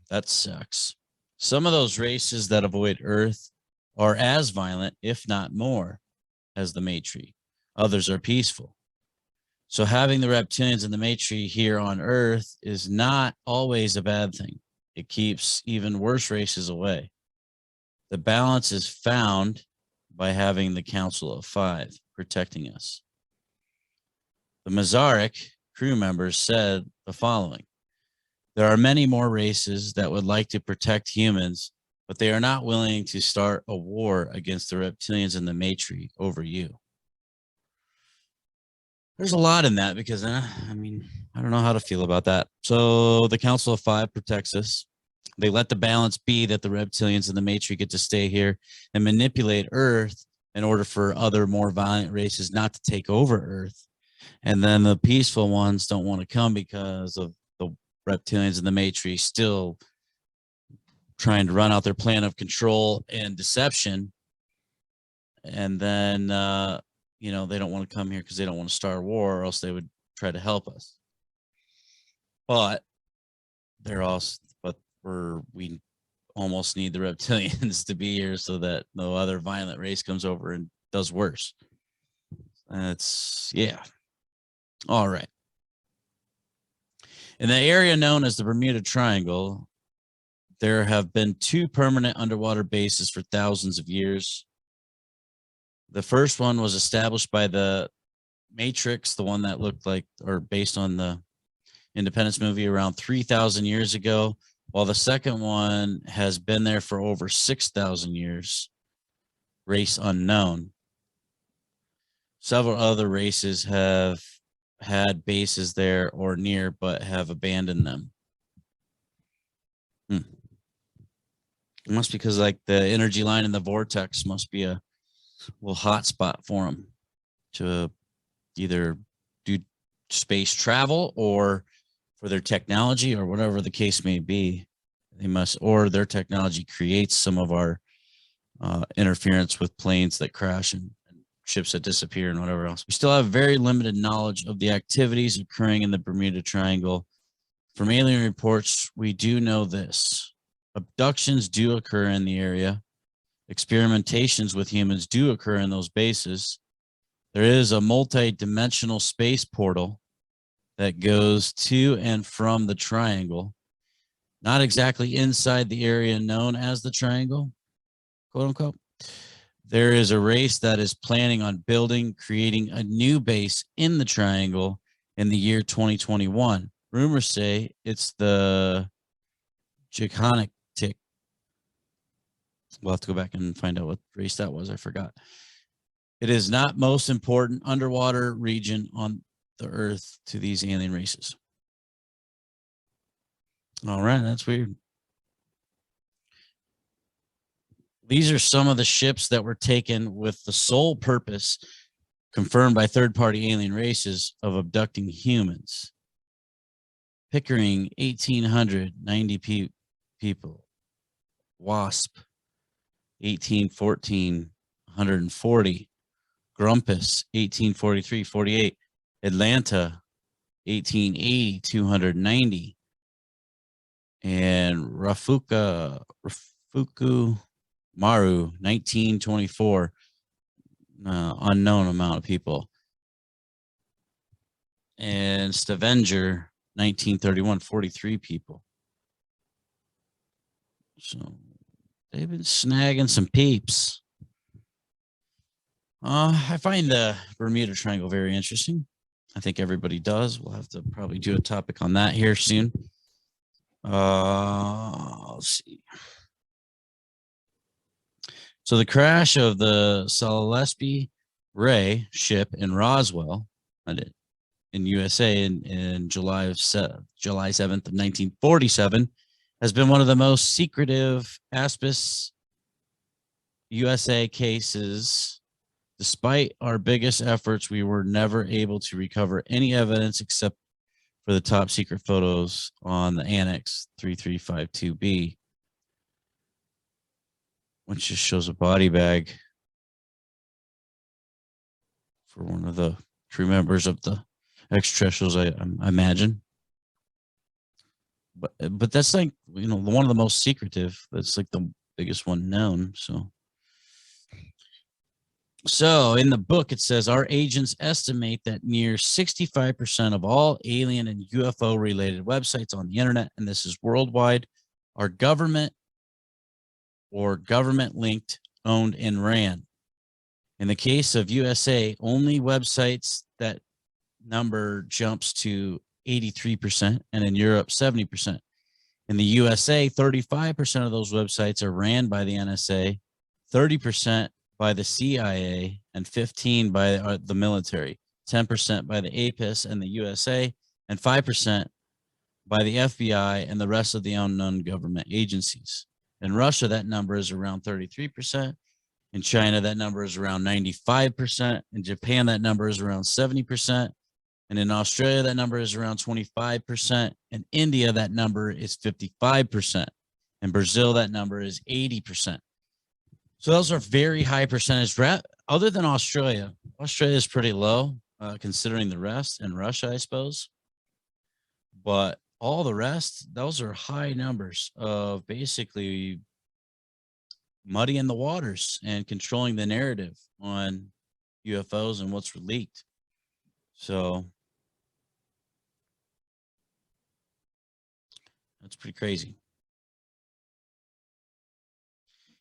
that sucks. Some of those races that avoid Earth are as violent, if not more, as the Matri. Others are peaceful. So having the reptilians and the Matri here on Earth is not always a bad thing. It keeps even worse races away. The balance is found by having the Council of Five protecting us. The Mazarik crew members said the following: there are many more races that would like to protect humans, but they are not willing to start a war against the reptilians and the Matri over you. There's a lot in that, because I mean, I don't know how to feel about that. So the Council of Five protects us. They let the balance be that the reptilians and the Matri get to stay here and manipulate Earth in order for other more violent races not to take over Earth. And then the peaceful ones don't want to come because of the reptilians and the Matri still trying to run out their plan of control and deception. And then, you know, they don't want to come here because they don't want to start a war, or else they would try to help us. But they're also, we almost need the reptilians to be here so that no other violent race comes over and does worse. And it's, yeah. All right. In the area known as the Bermuda Triangle, there have been 2 permanent underwater bases for thousands of years. The first one was established by the Matrix, the one that looked like, or based on the Independence movie, around 3,000 years ago, while the second one has been there for over 6,000 years. Race unknown. Several other races have had bases there or near, but have abandoned them. It must be because like the energy line in the vortex must be a little hot spot for them to either do space travel or for their technology or whatever the case may be. They must, or their technology creates some of our interference with planes that crash and ships that disappear and whatever else. We still have very limited knowledge of the activities occurring in the Bermuda Triangle. From alien reports, we do know this. Abductions do occur in the area. Experimentations with humans do occur in those bases. There is a multi-dimensional space portal that goes to and from the triangle, not exactly inside the area known as the triangle, quote unquote. There is a race that is planning on creating a new base in the triangle in the year 2021. Rumors say it's the Jaconic Tick. We'll have to go back and find out what race that was. I forgot. It is not most important underwater region on the Earth to these alien races. All right, that's weird. These are some of the ships that were taken with the sole purpose, confirmed by third-party alien races, of abducting humans. Pickering, 1,890 people. Wasp, 1814, 140. Grumpus, 1843, 48. Atlanta, 1880, 290. And Rafuku Maru, 1924, unknown amount of people. And Stavanger, 1931, 43 people. So they've been snagging some peeps. I find the Bermuda Triangle very interesting. I think everybody does. We'll have to probably do a topic on that here soon. Let's see. So the crash of the Gillespie Ray ship in Roswell, in USA, in July 7th of 1947, has been one of the most secretive Aspis USA cases. Despite our biggest efforts, we were never able to recover any evidence except for the top secret photos on the Annex 3352B, which just shows a body bag for one of the crew members of the extraterrestrials, I imagine. But that's like, you know, one of the most secretive. That's like the biggest one known. So in the book, it says our agents estimate that near 65% of all alien and UFO related websites on the internet, and this is worldwide, are government or government linked, owned, and ran. In the case of USA, only websites that number jumps to 83%, and in Europe, 70%. In the USA, 35% of those websites are ran by the NSA, 30% by the CIA, and 15% by the military, 10% by the APIS and the USA, and 5% by the FBI and the rest of the unknown government agencies. In Russia, that number is around 33%. In China, that number is around 95%. In Japan, that number is around 70%. And in Australia, that number is around 25%. In India, that number is 55%. In Brazil, that number is 80%. So those are very high percentage. Other than Australia, Australia is pretty low considering the rest, and Russia, I suppose. But all the rest, those are high numbers of basically muddying the waters and controlling the narrative on UFOs and what's leaked. So that's pretty crazy.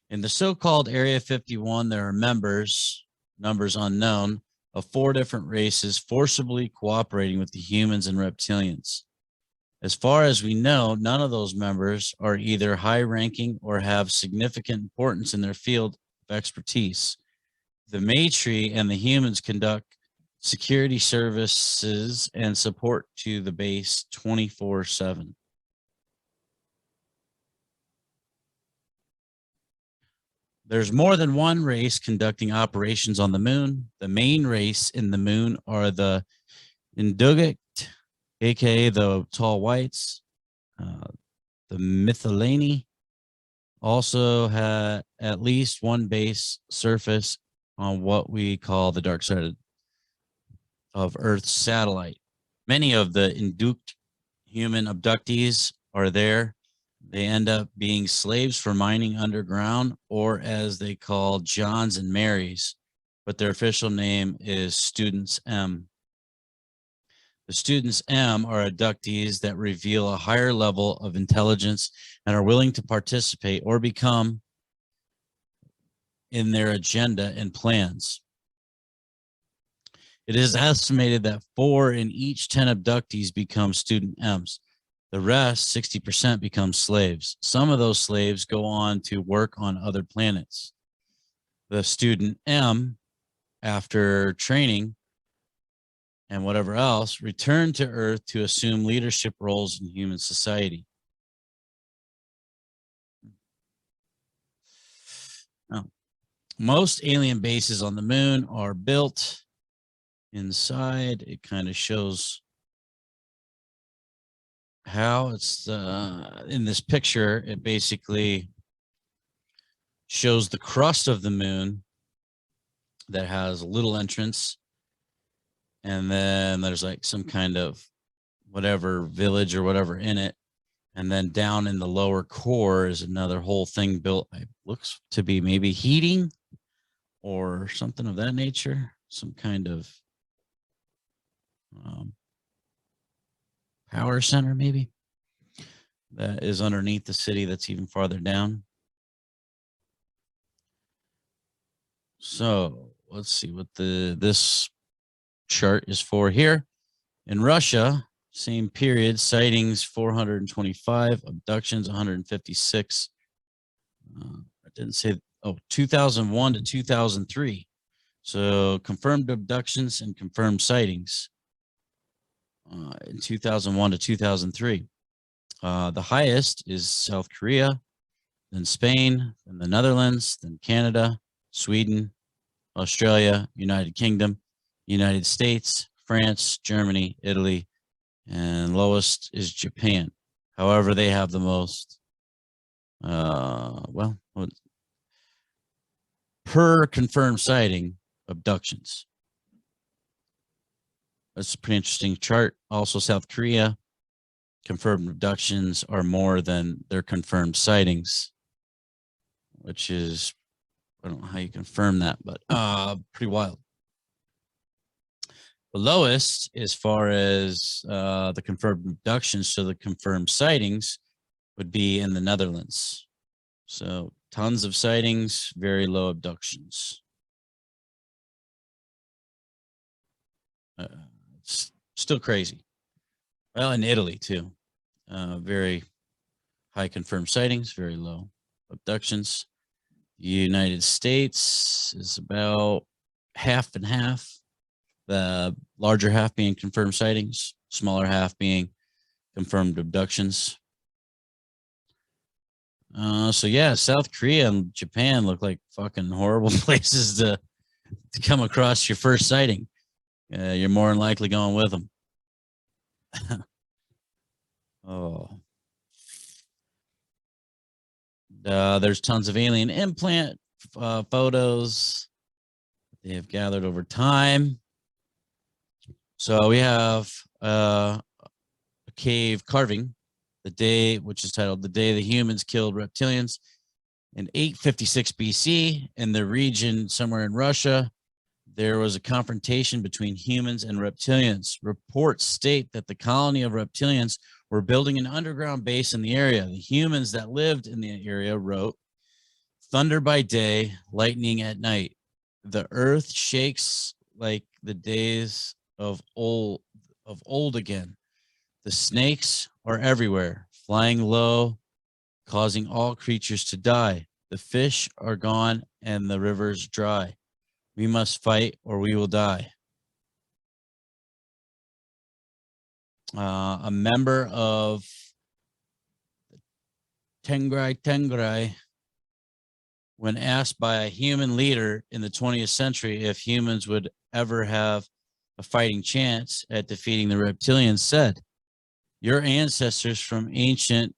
In the so-called Area 51, there are numbers unknown, of 4 different races forcibly cooperating with the humans and reptilians. As far as we know, none of those members are either high-ranking or have significant importance in their field of expertise. The Maitri and the humans conduct security services and support to the base 24/7. There's more than one race conducting operations on the moon. The main race in the moon are the Indugic, aka the Tall Whites. The Mythilani also had at least one base surface on what we call the dark side of Earth's satellite. Many of the induced human abductees are there. They end up being slaves for mining underground, or as they call Johns and Marys, but their official name is Students M. The Students M are abductees that reveal a higher level of intelligence and are willing to participate or become in their agenda and plans. It is estimated that 4 in each 10 abductees become Student M's. The rest, 60%, become slaves. Some of those slaves go on to work on other planets. The Student M, after training and whatever else, return to Earth to assume leadership roles in human society. Now, most alien bases on the moon are built inside. It kind of shows how it's in this picture. It basically shows the crust of the moon that has a little entrance, and then there's like some kind of whatever village or whatever in it, and then down in the lower core is another whole thing built. It looks to be maybe heating or something of that nature, some kind of power center maybe that is underneath the city that's even farther down. So let's see what this chart is for here. In Russia, same period, sightings 425, abductions 156. I didn't say, 2001 to 2003. So confirmed abductions and confirmed sightings in 2001 to 2003. The highest is South Korea, then Spain, then the Netherlands, then Canada, Sweden, Australia, United Kingdom, United States, France, Germany, Italy, and lowest is Japan. However, they have the most, per confirmed sighting, abductions. That's a pretty interesting chart. Also, South Korea, confirmed abductions are more than their confirmed sightings, which is, I don't know how you confirm that, but pretty wild. The lowest, as far as the confirmed abductions, so the confirmed sightings, would be in the Netherlands. So tons of sightings, very low abductions. It's still crazy. Well, in Italy too, very high confirmed sightings, very low abductions. The United States is about half and half. The larger half being confirmed sightings, smaller half being confirmed abductions. So yeah, South Korea and Japan look like fucking horrible places to come across your first sighting. You're more than likely going with them. There's tons of alien implant photos they have gathered over time. So we have a cave carving, the day, which is titled "The Day the Humans Killed Reptilians," in 856 BC in the region somewhere in Russia. There was a confrontation between humans and reptilians. Reports state that the colony of reptilians were building an underground base in the area. The humans that lived in the area wrote, "Thunder by day, lightning at night. The earth shakes like the days of old again. The snakes are everywhere, flying low, causing all creatures to die. The fish are gone and the rivers dry. We must fight or we will die. A member of Tengrai, when asked by a human leader in the 20th century if humans would ever have a fighting chance at defeating the reptilians, said, "Your ancestors from ancient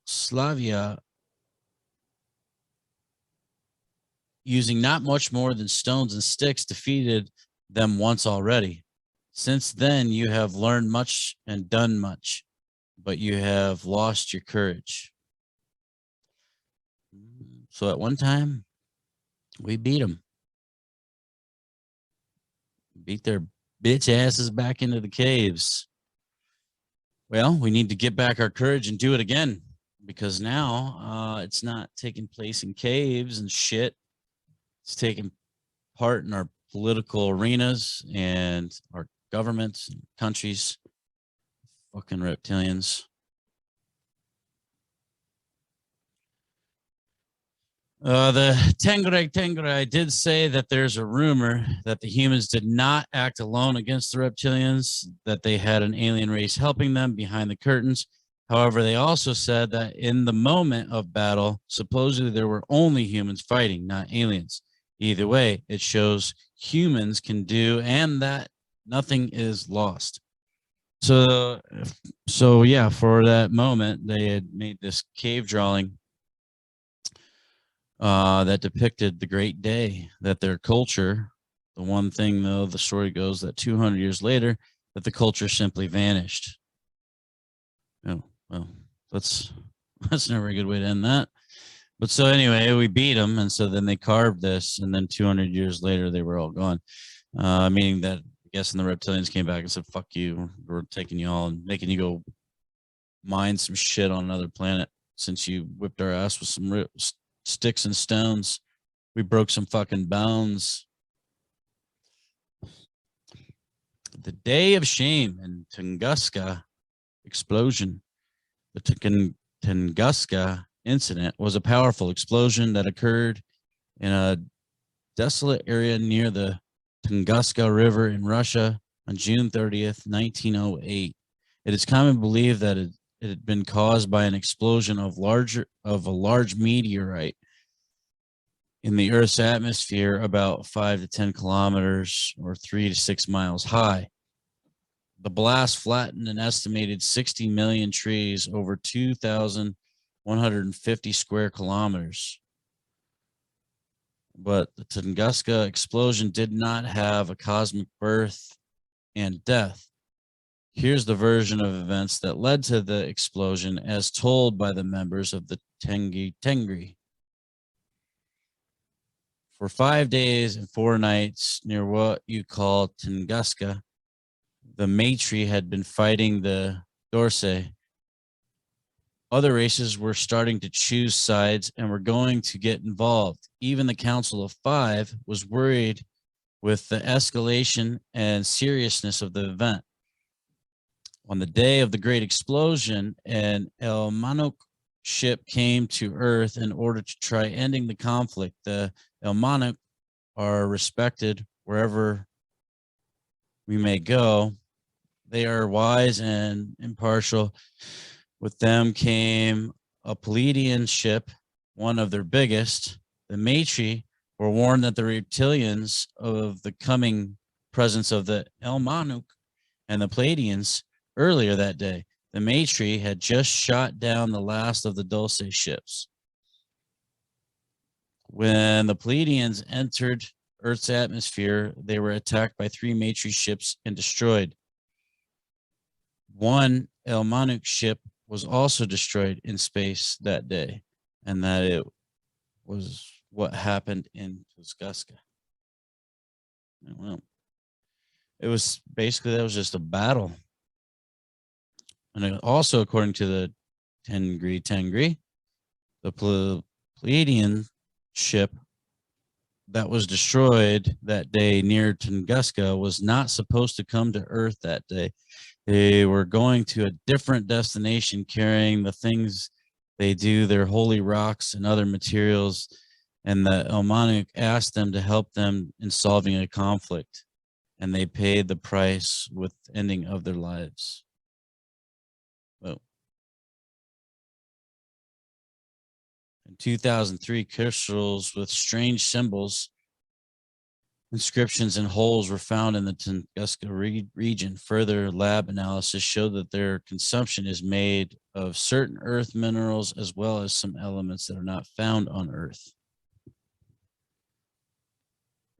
Slavia, using not much more than stones and sticks, defeated them once already. Since then, you have learned much and done much, but you have lost your courage." So at one time, we beat them. Beat their bitch asses back into the caves. Well, we need to get back our courage and do it again, because now it's not taking place in caves and shit. It's taking part in our political arenas and our governments and countries. Fucking reptilians. The Tengrai did say that there's a rumor that the humans did not act alone against the reptilians, that they had an alien race helping them behind the curtains. However, they also said that in the moment of battle, supposedly there were only humans fighting, not aliens. Either way, it shows humans can do and that nothing is lost. So yeah, for that moment, they had made this cave drawing that depicted the great day that their culture, the one thing though, the story goes that 200 years later, that the culture simply vanished. Oh, well, that's never a good way to end that. But so anyway, we beat them. And so then they carved this. And then 200 years later, they were all gone. Meaning that, I guess, and the reptilians came back and said, "Fuck you. We're taking you all and making you go mine some shit on another planet since you whipped our ass with some sticks and stones. We broke some fucking bones." The day of shame in Tunguska explosion. The Tunguska incident was a powerful explosion that occurred in a desolate area near the Tunguska River in Russia on June 30th, 1908. It is commonly believed that it had been caused by an explosion of a large meteorite in the Earth's atmosphere about 5 to 10 kilometers or 3 to 6 miles high. The blast flattened an estimated 60 million trees over 2,150 square kilometers. But the Tunguska explosion did not have a cosmic birth and death. Here's the version of events that led to the explosion as told by the members of the Tengri. For 5 days and 4 nights near what you call Tunguska, the Matri had been fighting the Dorse. Other races were starting to choose sides and were going to get involved. Even the Council of Five was worried with the escalation and seriousness of the event. On the day of the great explosion, an El Manuk ship came to Earth in order to try ending the conflict. The El Manuk are respected wherever we may go. They are wise and impartial. With them came a Pleiadian ship, one of their biggest. The Matri were warned that the reptilians of the coming presence of the El Manuk and the Pleiadians earlier that day. The Matri had just shot down the last of the Dulce ships. When the Pleiadians entered Earth's atmosphere, they were attacked by 3 Matri ships and destroyed. One El Manuk ship was also destroyed in space that day, and that it was what happened in Tunguska. Well, it was basically, that was just a battle. And also, according to the Tengri, the Pleiadian ship that was destroyed that day near Tunguska was not supposed to come to Earth that day. They were going to a different destination carrying the things they do, their holy rocks and other materials, and the Elmonic asked them to help them in solving a conflict, and they paid the price with ending of their lives. Well, in 2003, crystals with strange symbols, inscriptions, and holes were found in the Tunguska region. Further lab analysis showed that their consumption is made of certain earth minerals as well as some elements that are not found on Earth.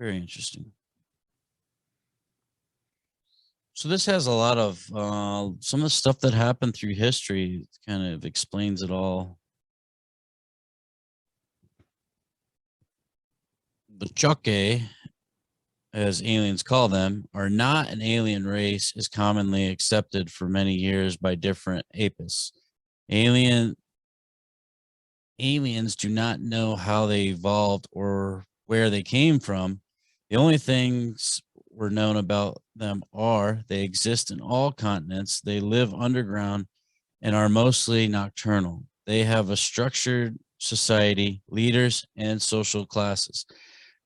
Very interesting. So this has a lot of some of the stuff that happened through history. It kind of explains it all. The Choque, as aliens call them, are not an alien race as commonly accepted for many years by different apis. Aliens do not know how they evolved or where they came from. The only things we're known about them are they exist in all continents, they live underground, and are mostly nocturnal. They have a structured society, leaders, and social classes.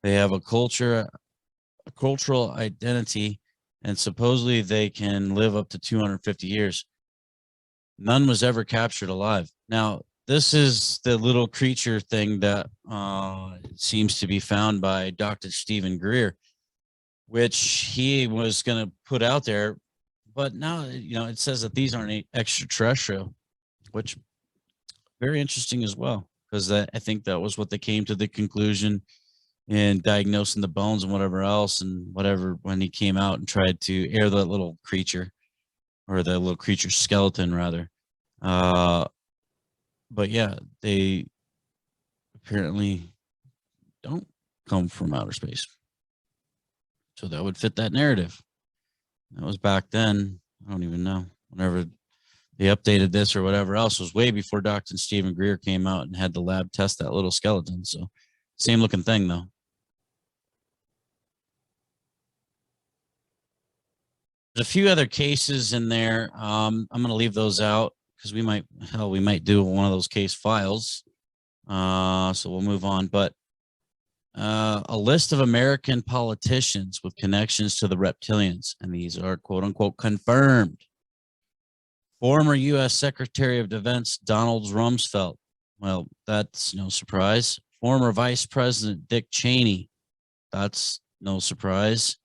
They have a culture, a cultural identity, and supposedly they can live up to 250 years. None was ever captured alive. Now, this is the little creature thing that seems to be found by Dr. Stephen Greer, which he was going to put out there. But now, it says that these aren't extraterrestrial, which very interesting as well, because I think that was what they came to the conclusion in diagnosing the bones and whatever else and whatever when he came out and tried to air the little creature, or the little creature skeleton rather. But yeah, they apparently don't come from outer space. So that would fit that narrative. That was back then. I don't even know. Whenever they updated this or whatever else was way before Dr. Stephen Greer came out and had the lab test that little skeleton. So same looking thing though. There's a few other cases in there. I'm going to leave those out because we might do one of those case files. So we'll move on. But a list of American politicians with connections to the reptilians, and these are quote unquote confirmed. Former U.S. Secretary of Defense Donald Rumsfeld. Well, that's no surprise. Former Vice President Dick Cheney. That's no surprise.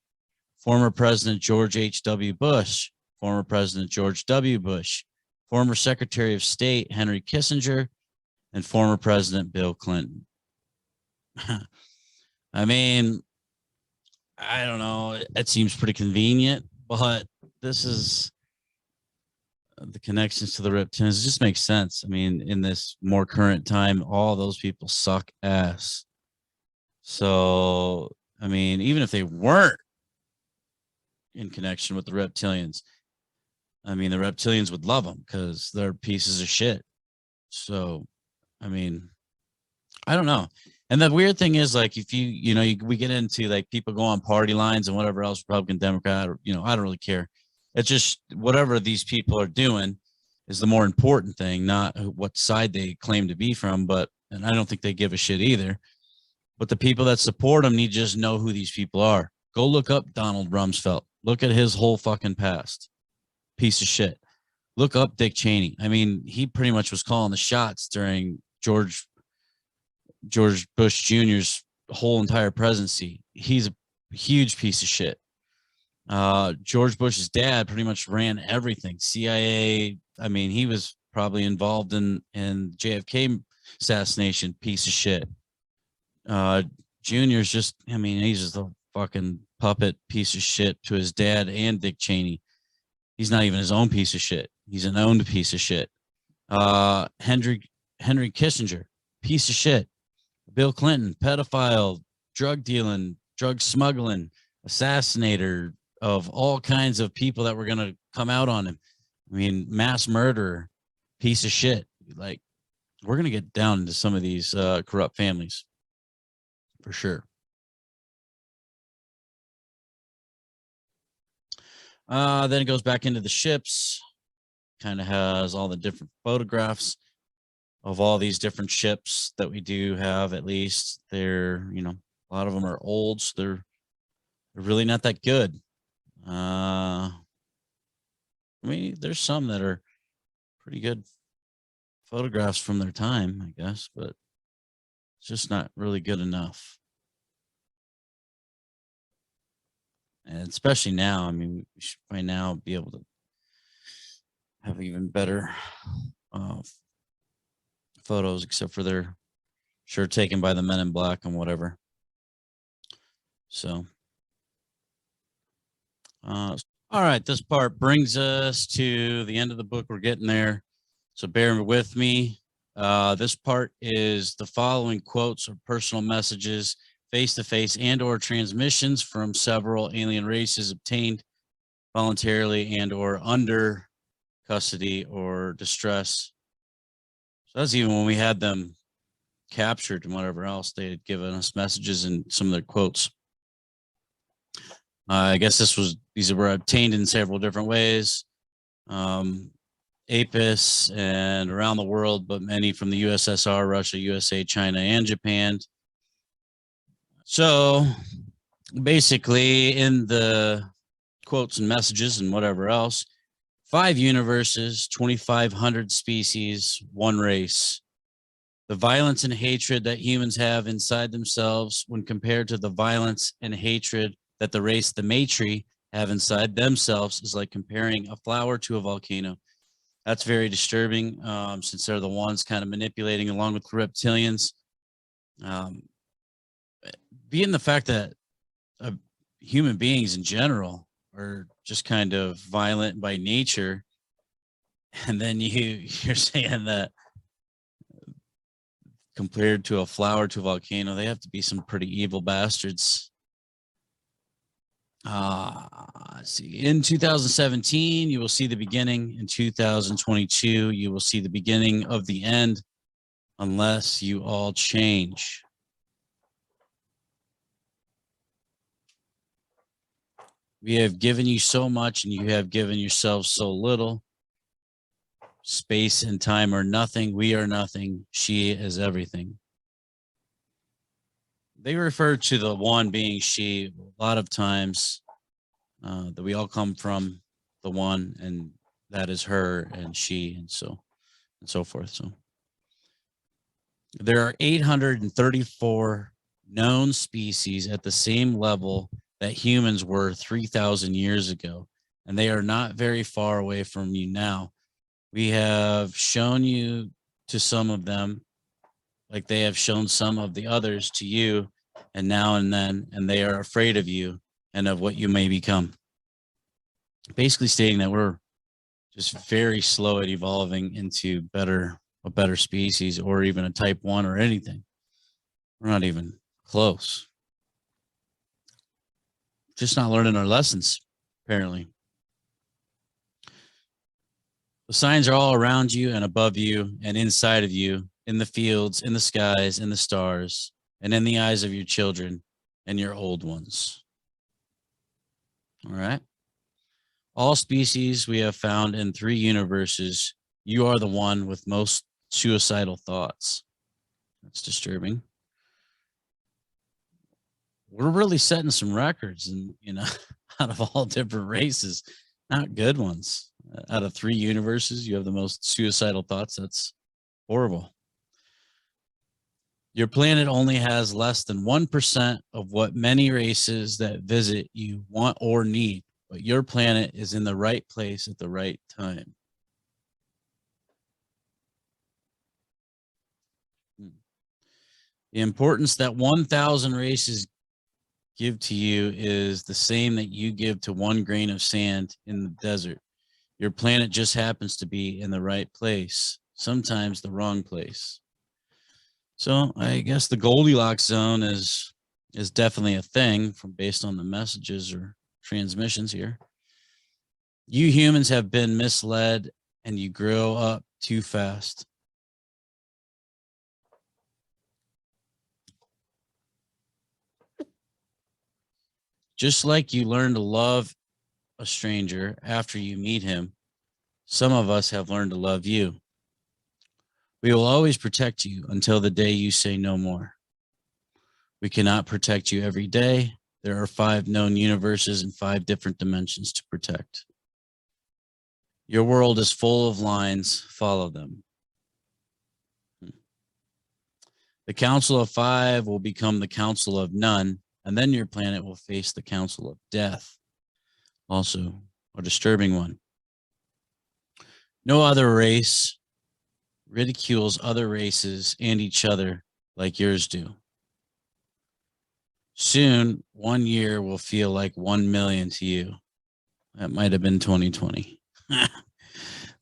Former President George H.W. Bush. Former President George W. Bush. Former Secretary of State Henry Kissinger. And former President Bill Clinton. I mean, I don't know. It seems pretty convenient, but this is the connections to the reptilians. It just makes sense. I mean, in this more current time, all those people suck ass. So, I mean, even if they weren't in connection with the reptilians, I mean, the reptilians would love them because they're pieces of shit. So, I mean, I don't know. And the weird thing is, like, if we get into like people go on party lines and whatever else, Republican, Democrat, or, I don't really care. It's just whatever these people are doing is the more important thing, not what side they claim to be from. And I don't think they give a shit either. But the people that support them need to just know who these people are. Go look up Donald Rumsfeld. Look at his whole fucking past. Piece of shit. Look up Dick Cheney. I mean, he pretty much was calling the shots during George Bush Jr.'s whole entire presidency. He's a huge piece of shit. George Bush's dad pretty much ran everything. CIA. I mean, he was probably involved in JFK assassination. Piece of shit. Junior's just, I mean, he's just a fucking puppet piece of shit to his dad and Dick Cheney. He's not even his own piece of shit. He's an owned piece of shit. Henry Kissinger, piece of shit. Bill Clinton, pedophile, drug dealing, drug smuggling, assassinator of all kinds of people that were going to come out on him. I mean, mass murderer, piece of shit. Like, we're going to get down into some of these corrupt families for sure. Then it goes back into the ships, kind of has all the different photographs of all these different ships that we do have. At least they're, a lot of them are old, so they're really not that good. I mean, there's some that are pretty good photographs from their time, I guess, but it's just not really good enough. And especially now, I mean, we should by now be able to have even better photos, except for they're sure taken by the Men in Black and whatever. So, all right, this part brings us to the end of the book. We're getting there, so bear with me. This part is the following quotes or personal messages, face-to-face and or transmissions from several alien races obtained voluntarily and or under custody or distress. So that's even when we had them captured and whatever else, they had given us messages and some of their quotes. I guess these were obtained in several different ways. APIS and around the world, but many from the USSR, Russia, USA, China, and Japan. So basically in the quotes and messages and whatever else, 5 universes, 2,500 species, 1 race. The violence and hatred that humans have inside themselves when compared to the violence and hatred that the race, the Matri, have inside themselves is like comparing a flower to a volcano. That's very disturbing, since they're the ones kind of manipulating along with the reptilians. Being the fact that human beings in general are just kind of violent by nature, and then you're saying that compared to a flower to a volcano, they have to be some pretty evil bastards. Let's see. In 2017, you will see the beginning. In 2022, you will see the beginning of the end, unless you all change. We have given you so much, and you have given yourselves so little. Space and time are nothing. We are nothing. She is everything. They refer to the one being she a lot of times, that we all come from the one, and that is her and she, and so forth. So there are 834 known species at the same level that humans were 3,000 years ago, and they are not very far away from you now. We have shown you to some of them, like they have shown some of the others to you, and now and then, and they are afraid of you and of what you may become. Basically stating that we're just very slow at evolving into a better species, or even a type 1 or anything. We're not even close. Just not learning our lessons, apparently. The signs are all around you and above you and inside of you, in the fields, in the skies, in the stars, and in the eyes of your children and your old ones. All right. All species we have found in 3 universes, you are the one with most suicidal thoughts. That's disturbing. We're really setting some records, and out of all different races, not good ones. Out of 3 universes, you have the most suicidal thoughts. That's horrible. Your planet only has less than 1% of what many races that visit you want or need, but your planet is in the right place at the right time. The importance that 1,000 races give to you is the same that you give to 1 grain of sand in the desert. Your planet just happens to be in the right place, sometimes the wrong place. So I guess the Goldilocks zone is definitely a thing based on the messages or transmissions here. You humans have been misled, and you grow up too fast. Just like you learn to love a stranger after you meet him, some of us have learned to love you. We will always protect you until the day you say no more. We cannot protect you every day. There are 5 known universes and 5 different dimensions to protect. Your world is full of lines. Follow them. The Council of 5 will become the Council of None, and then your planet will face the Council of Death. Also, a disturbing one. No other race ridicules other races and each other like yours do. Soon, 1 year will feel like 1 million to you. That might have been 2020.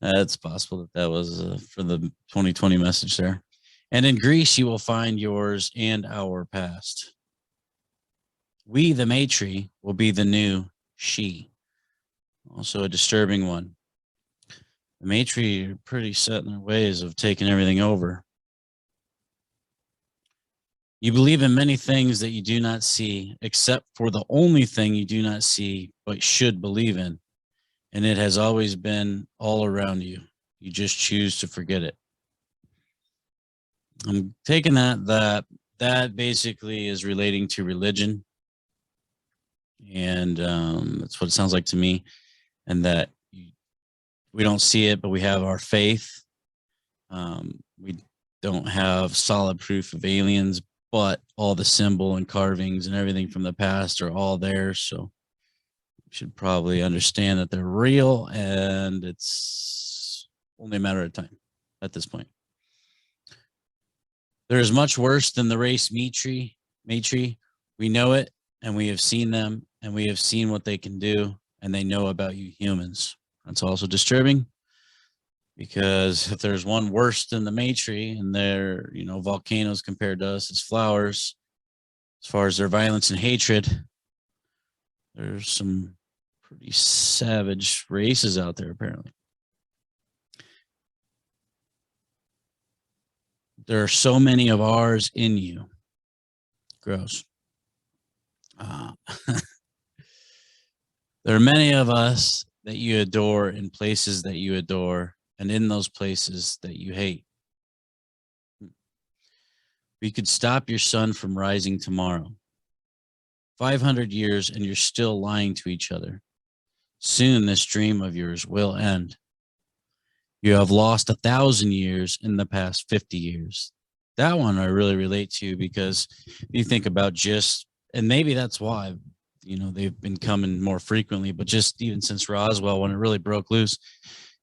That's possible that was for the 2020 message there. And in Greece, you will find yours and our past. We, the Matri, will be the new she. Also a disturbing one. The Matri are pretty set in their ways of taking everything over. You believe in many things that you do not see, except for the only thing you do not see, but should believe in. And it has always been all around you. You just choose to forget it. I'm taking that basically is relating to religion. And that's what it sounds like to me. And that we don't see it, but we have our faith. We don't have solid proof of aliens, but all the symbol and carvings and everything from the past are all there. So we should probably understand that they're real, and it's only a matter of time at this point. There is much worse than the race Matri. We know it, and we have seen them, and we have seen what they can do, and they know about you humans. That's also disturbing, because if there's one worse than the Matri, and they're, volcanoes compared to us as flowers, as far as their violence and hatred, there's some pretty savage races out there, apparently. There are so many of ours in you. Gross. There are many of us that you adore in places that you adore, and in those places that you hate. We could stop your sun from rising tomorrow. 500 years and you're still lying to each other. Soon this dream of yours will end. You have lost 1,000 years in the past 50 years. That one I really relate to, because you think about and maybe that's why, they've been coming more frequently, but just even since Roswell, when it really broke loose,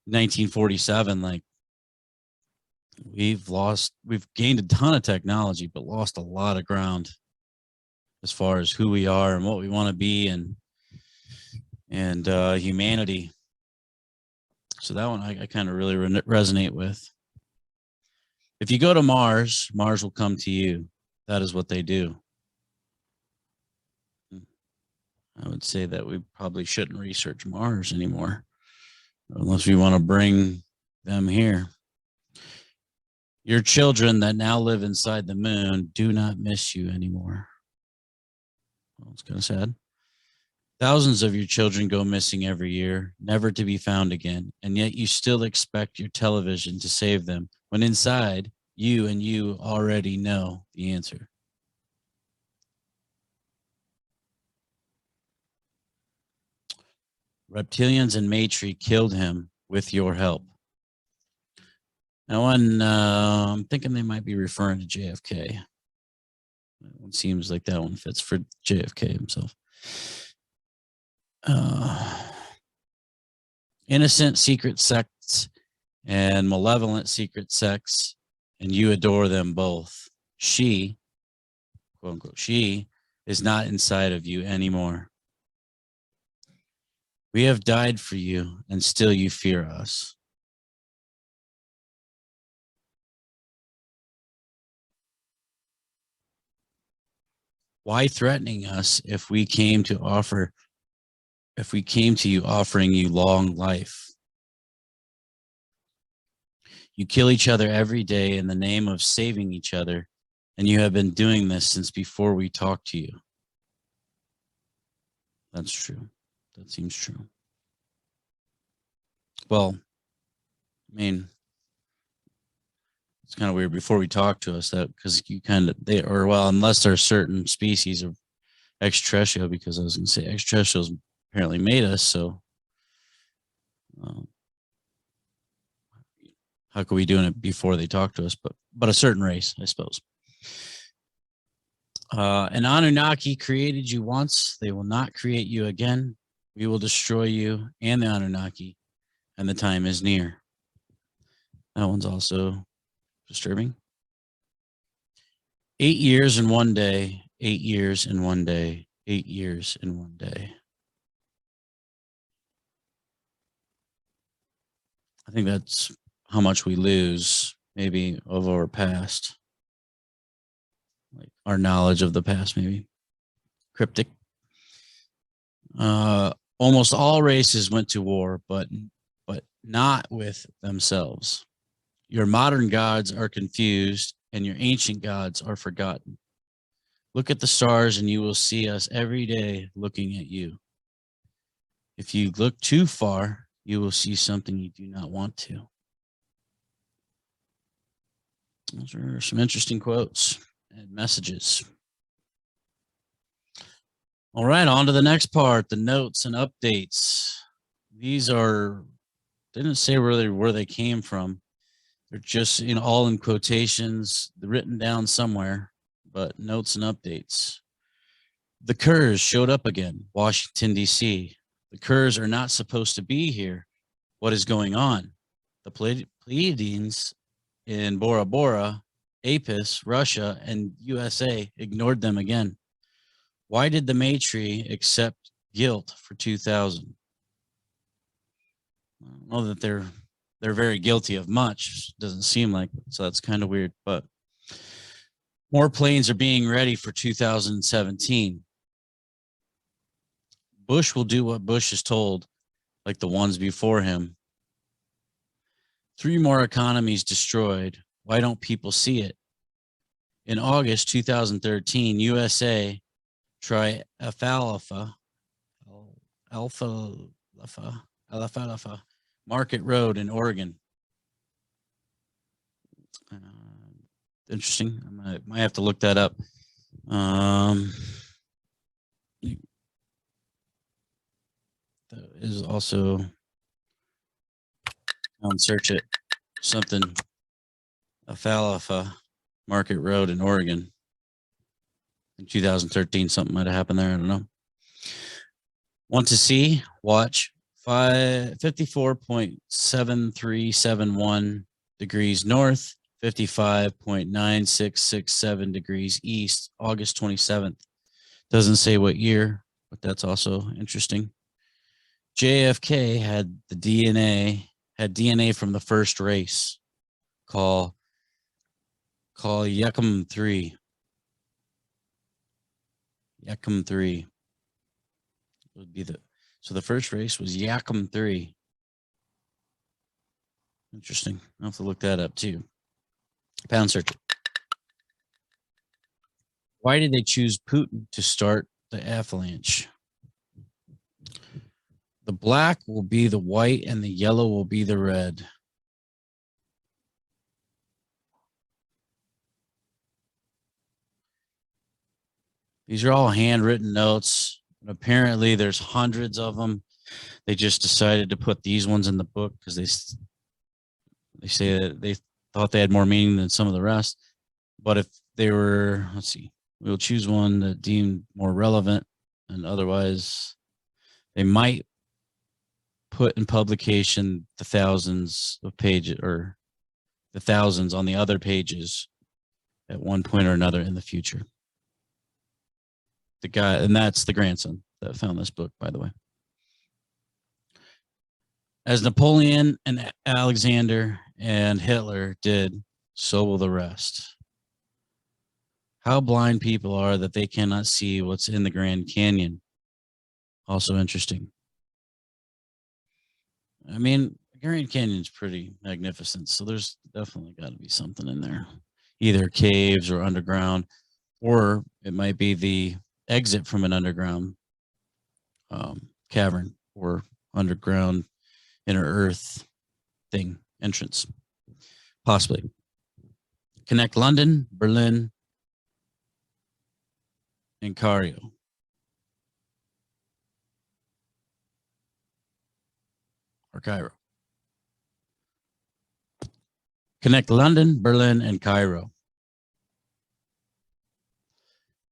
1947, like we've gained a ton of technology, but lost a lot of ground as far as who we are and what we want to be, and humanity. So that one I kind of really resonate with. If you go to Mars, Mars will come to you. That is what they do. I would say that we probably shouldn't research Mars anymore, unless we want to bring them here. Your children that now live inside the moon do not miss you anymore. Well, it's kind of sad. Thousands of your children go missing every year, never to be found again, and yet you still expect your television to save them, when inside, you already know the answer. Reptilians and Matri killed him with your help. Now, I'm thinking they might be referring to JFK. That one seems like that one fits for JFK himself. Innocent secret sects and malevolent secret sects, and you adore them both. She, quote unquote, she is not inside of you anymore. We have died for you, and still you fear us. Why threatening us if we came to you offering you long life? You kill each other every day in the name of saving each other, and you have been doing this since before we talked to you. That's true. That seems true. well, I mean, it's kind of weird before we talk to us that because you kind of unless there's certain species of extraterrestrial, because I was going to say extraterrestrials apparently made us, so how could we doing it before they talk to us? But a certain race, I suppose. An Anunnaki created you once; they will not create you again. We will destroy you and the Anunnaki, and the time is near. That one's also disturbing. 8 years in one day, 8 years in one day, 8 years in one day. I think that's how much we lose, maybe, of our past. Like our knowledge of the past, maybe. Cryptic. Almost all races went to war, but not with themselves. Your modern gods are confused, and your ancient gods are forgotten. Look at the stars, and you will see us every day looking at you. If you look too far, you will see something you do not want to. Those are some interesting quotes and messages. All right, on to the next part, the notes and updates. These are, didn't say where they came from. They're just all in quotations, written down somewhere, but notes and updates. The Kerrs showed up again, Washington, D.C. The Kerrs are not supposed to be here. What is going on? The Pleiadians in Bora Bora, Apis, Russia, and USA ignored them again. Why did the Maitri accept guilt for 2000? I don't know that they're very guilty of much. Doesn't seem like it, so that's kind of weird. But more planes are being ready for 2017. Bush will do what Bush is told, like the ones before him. 3 more economies destroyed. Why don't people see it? In August 2013, USA Alfalfa Market Road in Oregon. Interesting. I might have to look that up. That is also on search it. Something Alfalfa Market Road in Oregon. In 2013, something might have happened there. I don't know. Want to see? Watch 54.7371 degrees north, 55.9667 degrees east, August 27th. Doesn't say what year, but that's also interesting. JFK had DNA from the first race. Call Yakum 3. Yakum 3 would be so the first race was Yakum 3. Interesting. I'll have to look that up too. Pound search. Why did they choose Putin to start the avalanche? The black will be the white and the yellow will be the red. These are all handwritten notes. And apparently there's hundreds of them. They just decided to put these ones in the book because they say that they thought they had more meaning than some of the rest. But if they were, let's see, we'll choose one that deemed more relevant, and otherwise they might put in publication the thousands of pages or the thousands on the other pages at one point or another in the future. The guy, and that's the grandson that found this book, by the way. As Napoleon and Alexander and Hitler did, so will the rest. How blind people are that they cannot see what's in the Grand Canyon. Also interesting. I mean, the Grand Canyon's pretty magnificent, so there's definitely got to be something in there. Either caves or underground, or it might be the exit from an underground cavern or underground inner earth thing entrance, possibly. Connect London, Berlin, and Cairo. Or Cairo. Connect London, Berlin, and Cairo.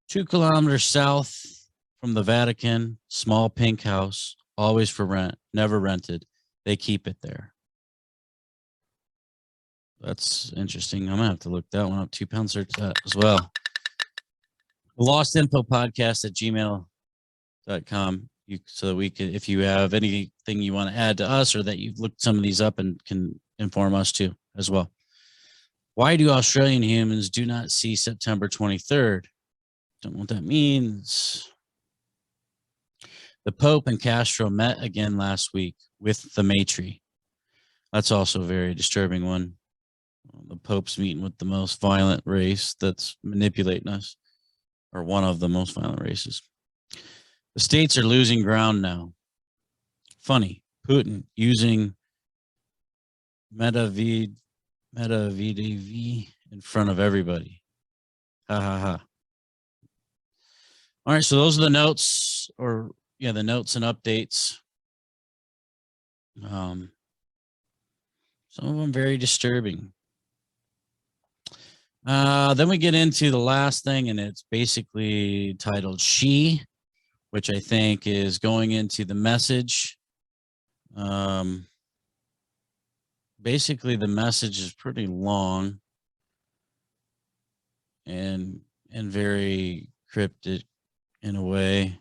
2 kilometers south from the Vatican, small pink house, always for rent, never rented. They keep it there. That's interesting. I'm gonna have to look that one up. 2 pound search that as well. Lost Info Podcast at gmail.com. So that we can, if you have anything you want to add to us or that you've looked some of these up and can inform us too as well. Why do Australian humans do not see September 23rd? Don't know what that means. The Pope and Castro met again last week with the Matri. That's also a very disturbing one. The Pope's meeting with the most violent race that's manipulating us, or one of the most violent races. The states are losing ground now. Funny, Putin using Medvedev in front of everybody. Ha ha ha. All right, so those are the notes, or yeah, the notes and updates. Some of them very disturbing. Then we get into the last thing, and it's basically titled She, which I think is going into the message. Basically, the message is pretty long and very cryptic in a way.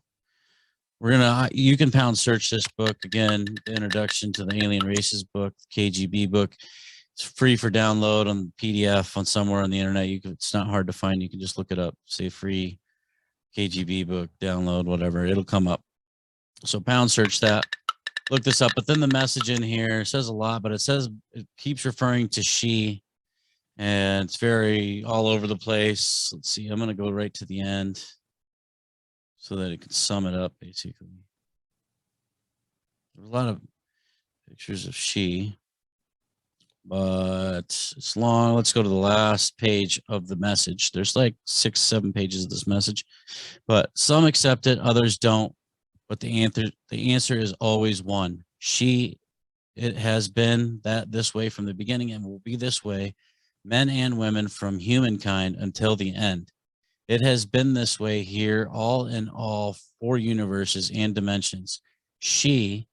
You can pound search this book again, the introduction to the Alien Races book, the KGB book. It's free for download on PDF on somewhere on the internet. It's not hard to find. You can just look it up, say free KGB book, download, whatever. It'll come up. So pound search that. Look this up. But then the message in here says a lot, but it keeps referring to she, and it's very all over the place. Let's see. I'm going to go right to the end so that it can sum it up, basically. There's a lot of pictures of she, but it's long. Let's go to the last page of the message. There's like 6, 7 pages of this message, but some accept it, others don't. But the answer is always one. It has been this way from the beginning and will be this way, men and women from humankind until the end. It has been this way here, all in all 4 universes and dimensions. She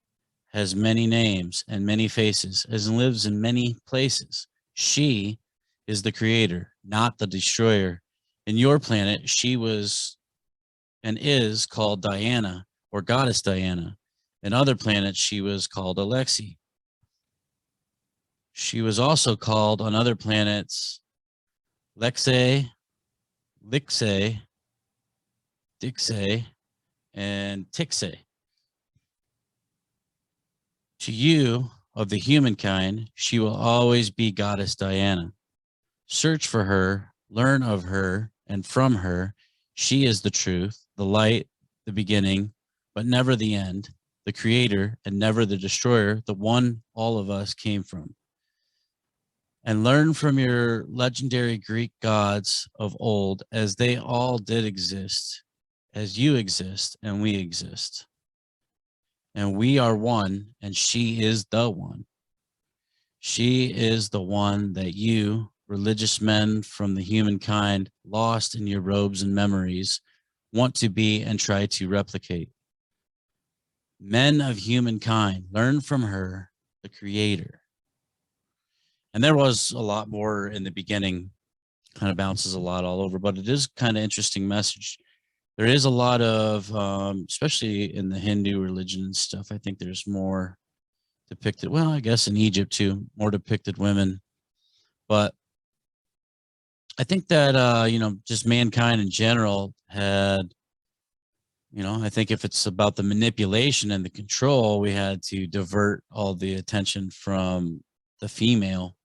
has many names and many faces, as lives in many places. She is the creator, not the destroyer. In your planet, she was and is called Diana, or Goddess Diana. In other planets, she was called Alexei. She was also called on other planets Lixay, Dixay, and Tixay. To you, of the humankind, she will always be Goddess Diana. Search for her, learn of her, and from her. She is the truth, the light, the beginning, but never the end, the creator, and never the destroyer, the one all of us came from. And learn from your legendary Greek gods of old, as they all did exist, as you exist and we exist. And we are one, and she is the one. She is the one that you, religious men from the humankind, lost in your robes and memories, want to be and try to replicate. Men of humankind, learn from her, the creator. And there was a lot more in the beginning, kind of bounces a lot all over, but it is kind of interesting message. There is a lot of, especially in the Hindu religion and stuff, I think there's more depicted, well, I guess in Egypt too, more depicted women. But I think that, just mankind in general had, I think if it's about the manipulation and the control, we had to divert all the attention from the female,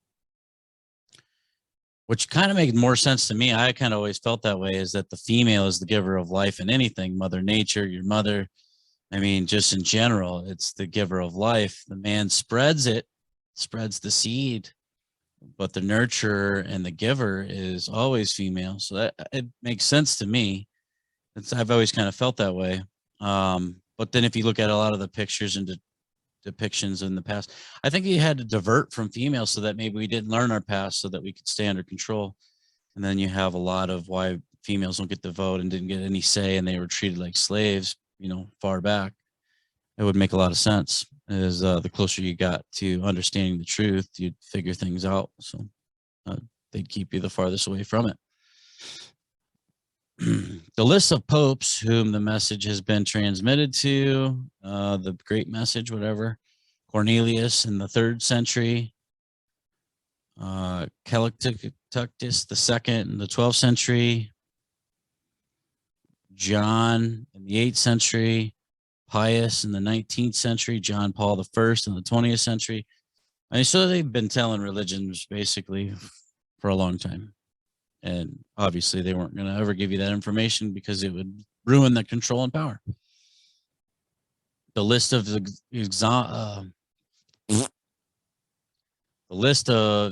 which kind of made more sense to me. I kind of always felt that way, is that the female is the giver of life in anything, Mother Nature, your mother, I mean, just in general, it's the giver of life. The man spreads it, spreads the seed, but the nurturer and the giver is always female. So that it makes sense to me. I've always kind of felt that way. But then if you look at a lot of the pictures and depictions in the past, I think he had to divert from females so that maybe we didn't learn our past so that we could stay under control. And then you have a lot of why females don't get the vote and didn't get any say and they were treated like slaves, far back. It would make a lot of sense as the closer you got to understanding the truth, you'd figure things out. So they'd keep you the farthest away from it. The list of popes whom the message has been transmitted to, the great message, whatever, Cornelius in the 3rd century, Callictus II in the 12th century, John in the 8th century, Pius in the 19th century, John Paul I in the 20th century. I mean, so they've been telling religions basically for a long time. And obviously they weren't going to ever give you that information because it would ruin the control and power. The list of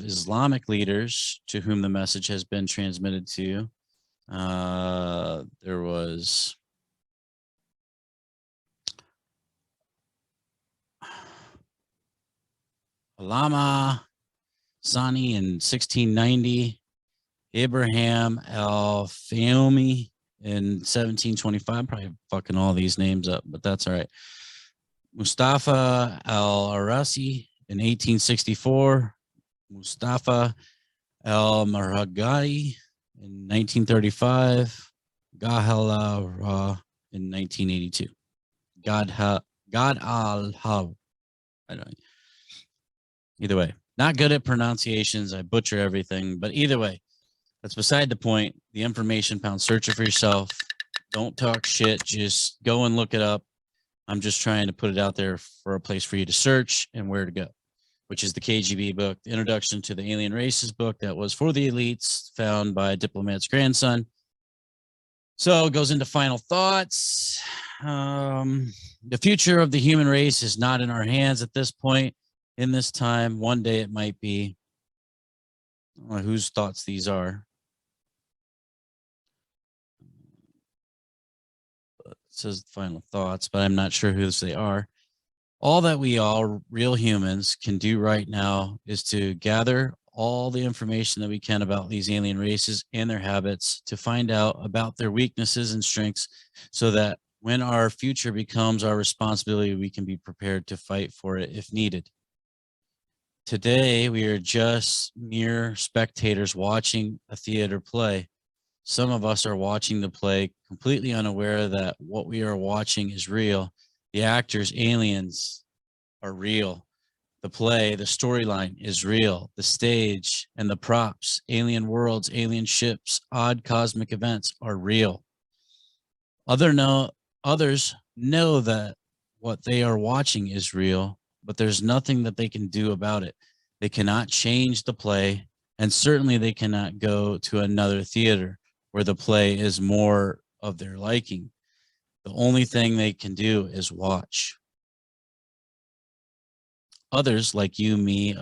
Islamic leaders to whom the message has been transmitted to, there was Alama Sani in 1690, Abraham al-Fahmy in 1725. I'm probably fucking all these names up, but that's all right. Mustafa al-Arasi in 1864, Mustafa al-Maraghi in 1935, Gahala in 1982. God al-Haw. I don't know. Either way, not good at pronunciations. I butcher everything, but either way, that's beside the point. The information pound, search it for yourself. Don't talk shit. Just go and look it up. I'm just trying to put it out there for a place for you to search and where to go, which is the KGB book, the Introduction to the Alien Races book that was for the elites, found by a diplomat's grandson. So it goes into final thoughts. The future of the human race is not in our hands at this point. In this time, one day it might be. I don't know whose thoughts these are. It says final thoughts, but I'm not sure whose they are. All that we all real humans can do right now is to gather all the information that we can about these alien races and their habits, to find out about their weaknesses and strengths, so that when our future becomes our responsibility, we can be prepared to fight for it if needed. Today, we are just mere spectators watching a theater play. Some of us are watching the play completely unaware that what we are watching is real. The actors, aliens, are real. The play, the storyline is real. The stage and the props, alien worlds, alien ships, odd cosmic events are real. Others know that what they are watching is real, but there's nothing that they can do about it. They cannot change the play, and certainly they cannot go to another theater where the play is more of their liking. The only thing they can do is watch. Others, like you, me,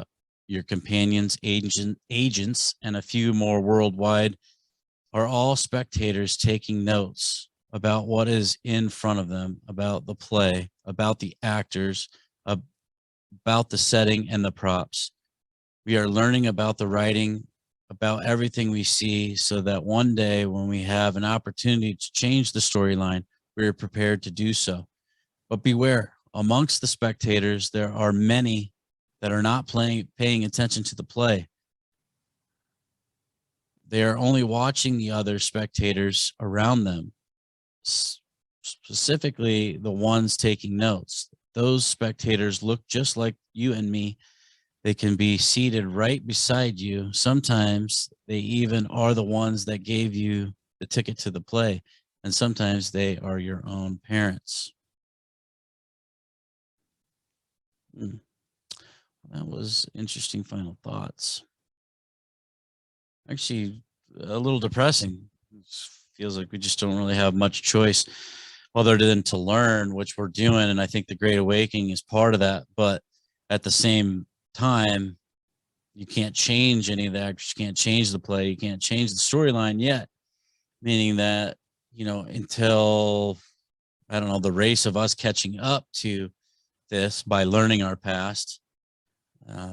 your companions, agents, and a few more worldwide, are all spectators taking notes about what is in front of them, about the play, about the actors, about the setting and the props. We are learning about the writing, about everything we see, so that one day when we have an opportunity to change the storyline, we are prepared to do so. But beware, amongst the spectators, there are many that are not paying attention to the play. They are only watching the other spectators around them, specifically the ones taking notes. Those spectators look just like you and me. They can be seated right beside you. Sometimes they even are the ones that gave you the ticket to the play, and sometimes they are your own parents. That was interesting final thoughts. Actually, a little depressing. It feels like we just don't really have much choice. other than to learn, which we're doing. And I think the Great Awakening is part of that. But at the same time, you can't change any of that. You can't change the play. You can't change the storyline yet. Meaning that, you know, until, I don't know, the race of us catching up to this by learning our past,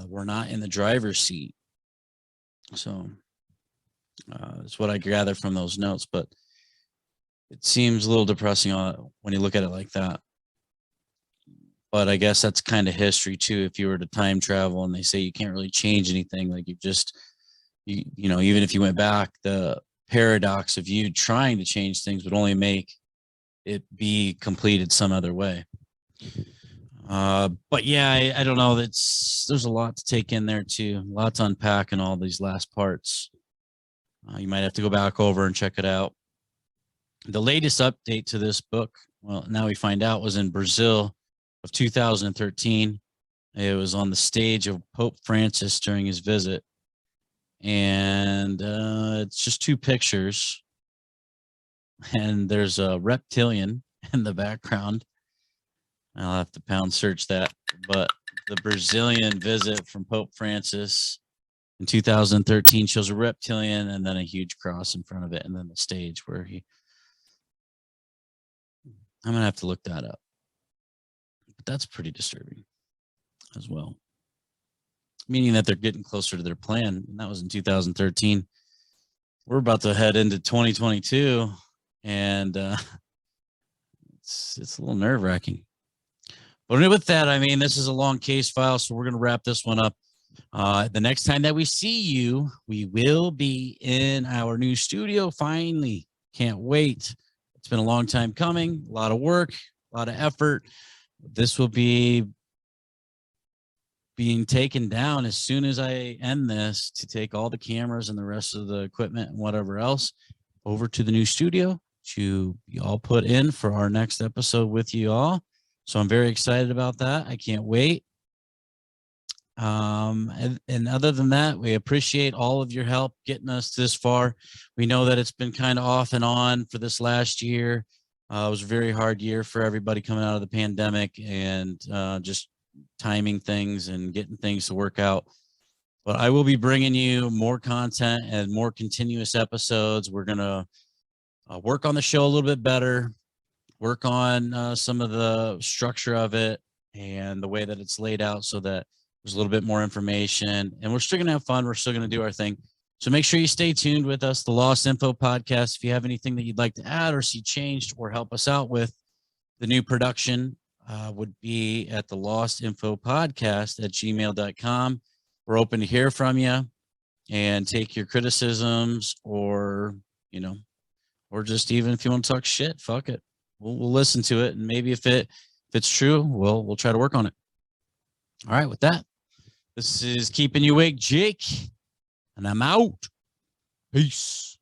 we're not in the driver's seat. So that's what I gather from those notes. But it seems a little depressing when you look at it like that. But I guess that's kind of history too. If you were to time travel and they say you can't really change anything, like you know, even if you went back, the paradox of you trying to change things would only make it be completed some other way. But yeah, I don't know. There's a lot to take in there too. A lot to unpack in all these last parts. You might have to go back over and check it out. The latest update to this book, well, now we find out, was in Brazil of 2013. It was on the stage of Pope Francis during his visit. And it's just two pictures. And there's a reptilian in the background. I'll have to pound search that. But the Brazilian visit from Pope Francis in 2013 shows a reptilian and then a huge cross in front of it. And then the stage where I'm going to have to look that up. But that's pretty disturbing as well. Meaning that they're getting closer to their plan. And that was in 2013. We're about to head into 2022. And it's a little nerve-wracking. But with that, I mean, this is a long case file, so we're going to wrap this one up. The next time that we see you, we will be in our new studio. Finally, can't wait. It's been a long time coming, a lot of work, a lot of effort. This will be being taken down as soon as I end this, to take all the cameras and the rest of the equipment and whatever else over to the new studio to be all put in for our next episode with you all. So I'm very excited about that. I can't wait. And other than that, we appreciate all of your help getting us this far. We know that it's been kind of off and on for this last year. It was a very hard year for everybody coming out of the pandemic and just timing things and getting things to work out. But I will be bringing you more content and more continuous episodes. We're going to work on the show a little bit better, work on some of the structure of it and the way that it's laid out so that there's a little bit more information, and we're still going to have fun. We're still going to do our thing. So make sure you stay tuned with us, the Lost Info Podcast. If you have anything that you'd like to add or see changed or help us out with, the new production would be at the lostinfopodcast@gmail.com. We're open to hear from you and take your criticisms, or, you know, or just even if you want to talk shit, fuck it. We'll listen to it. And maybe if it's true, we'll try to work on it. All right. With that, this is Keeping You Awake, Jake, and I'm out. Peace.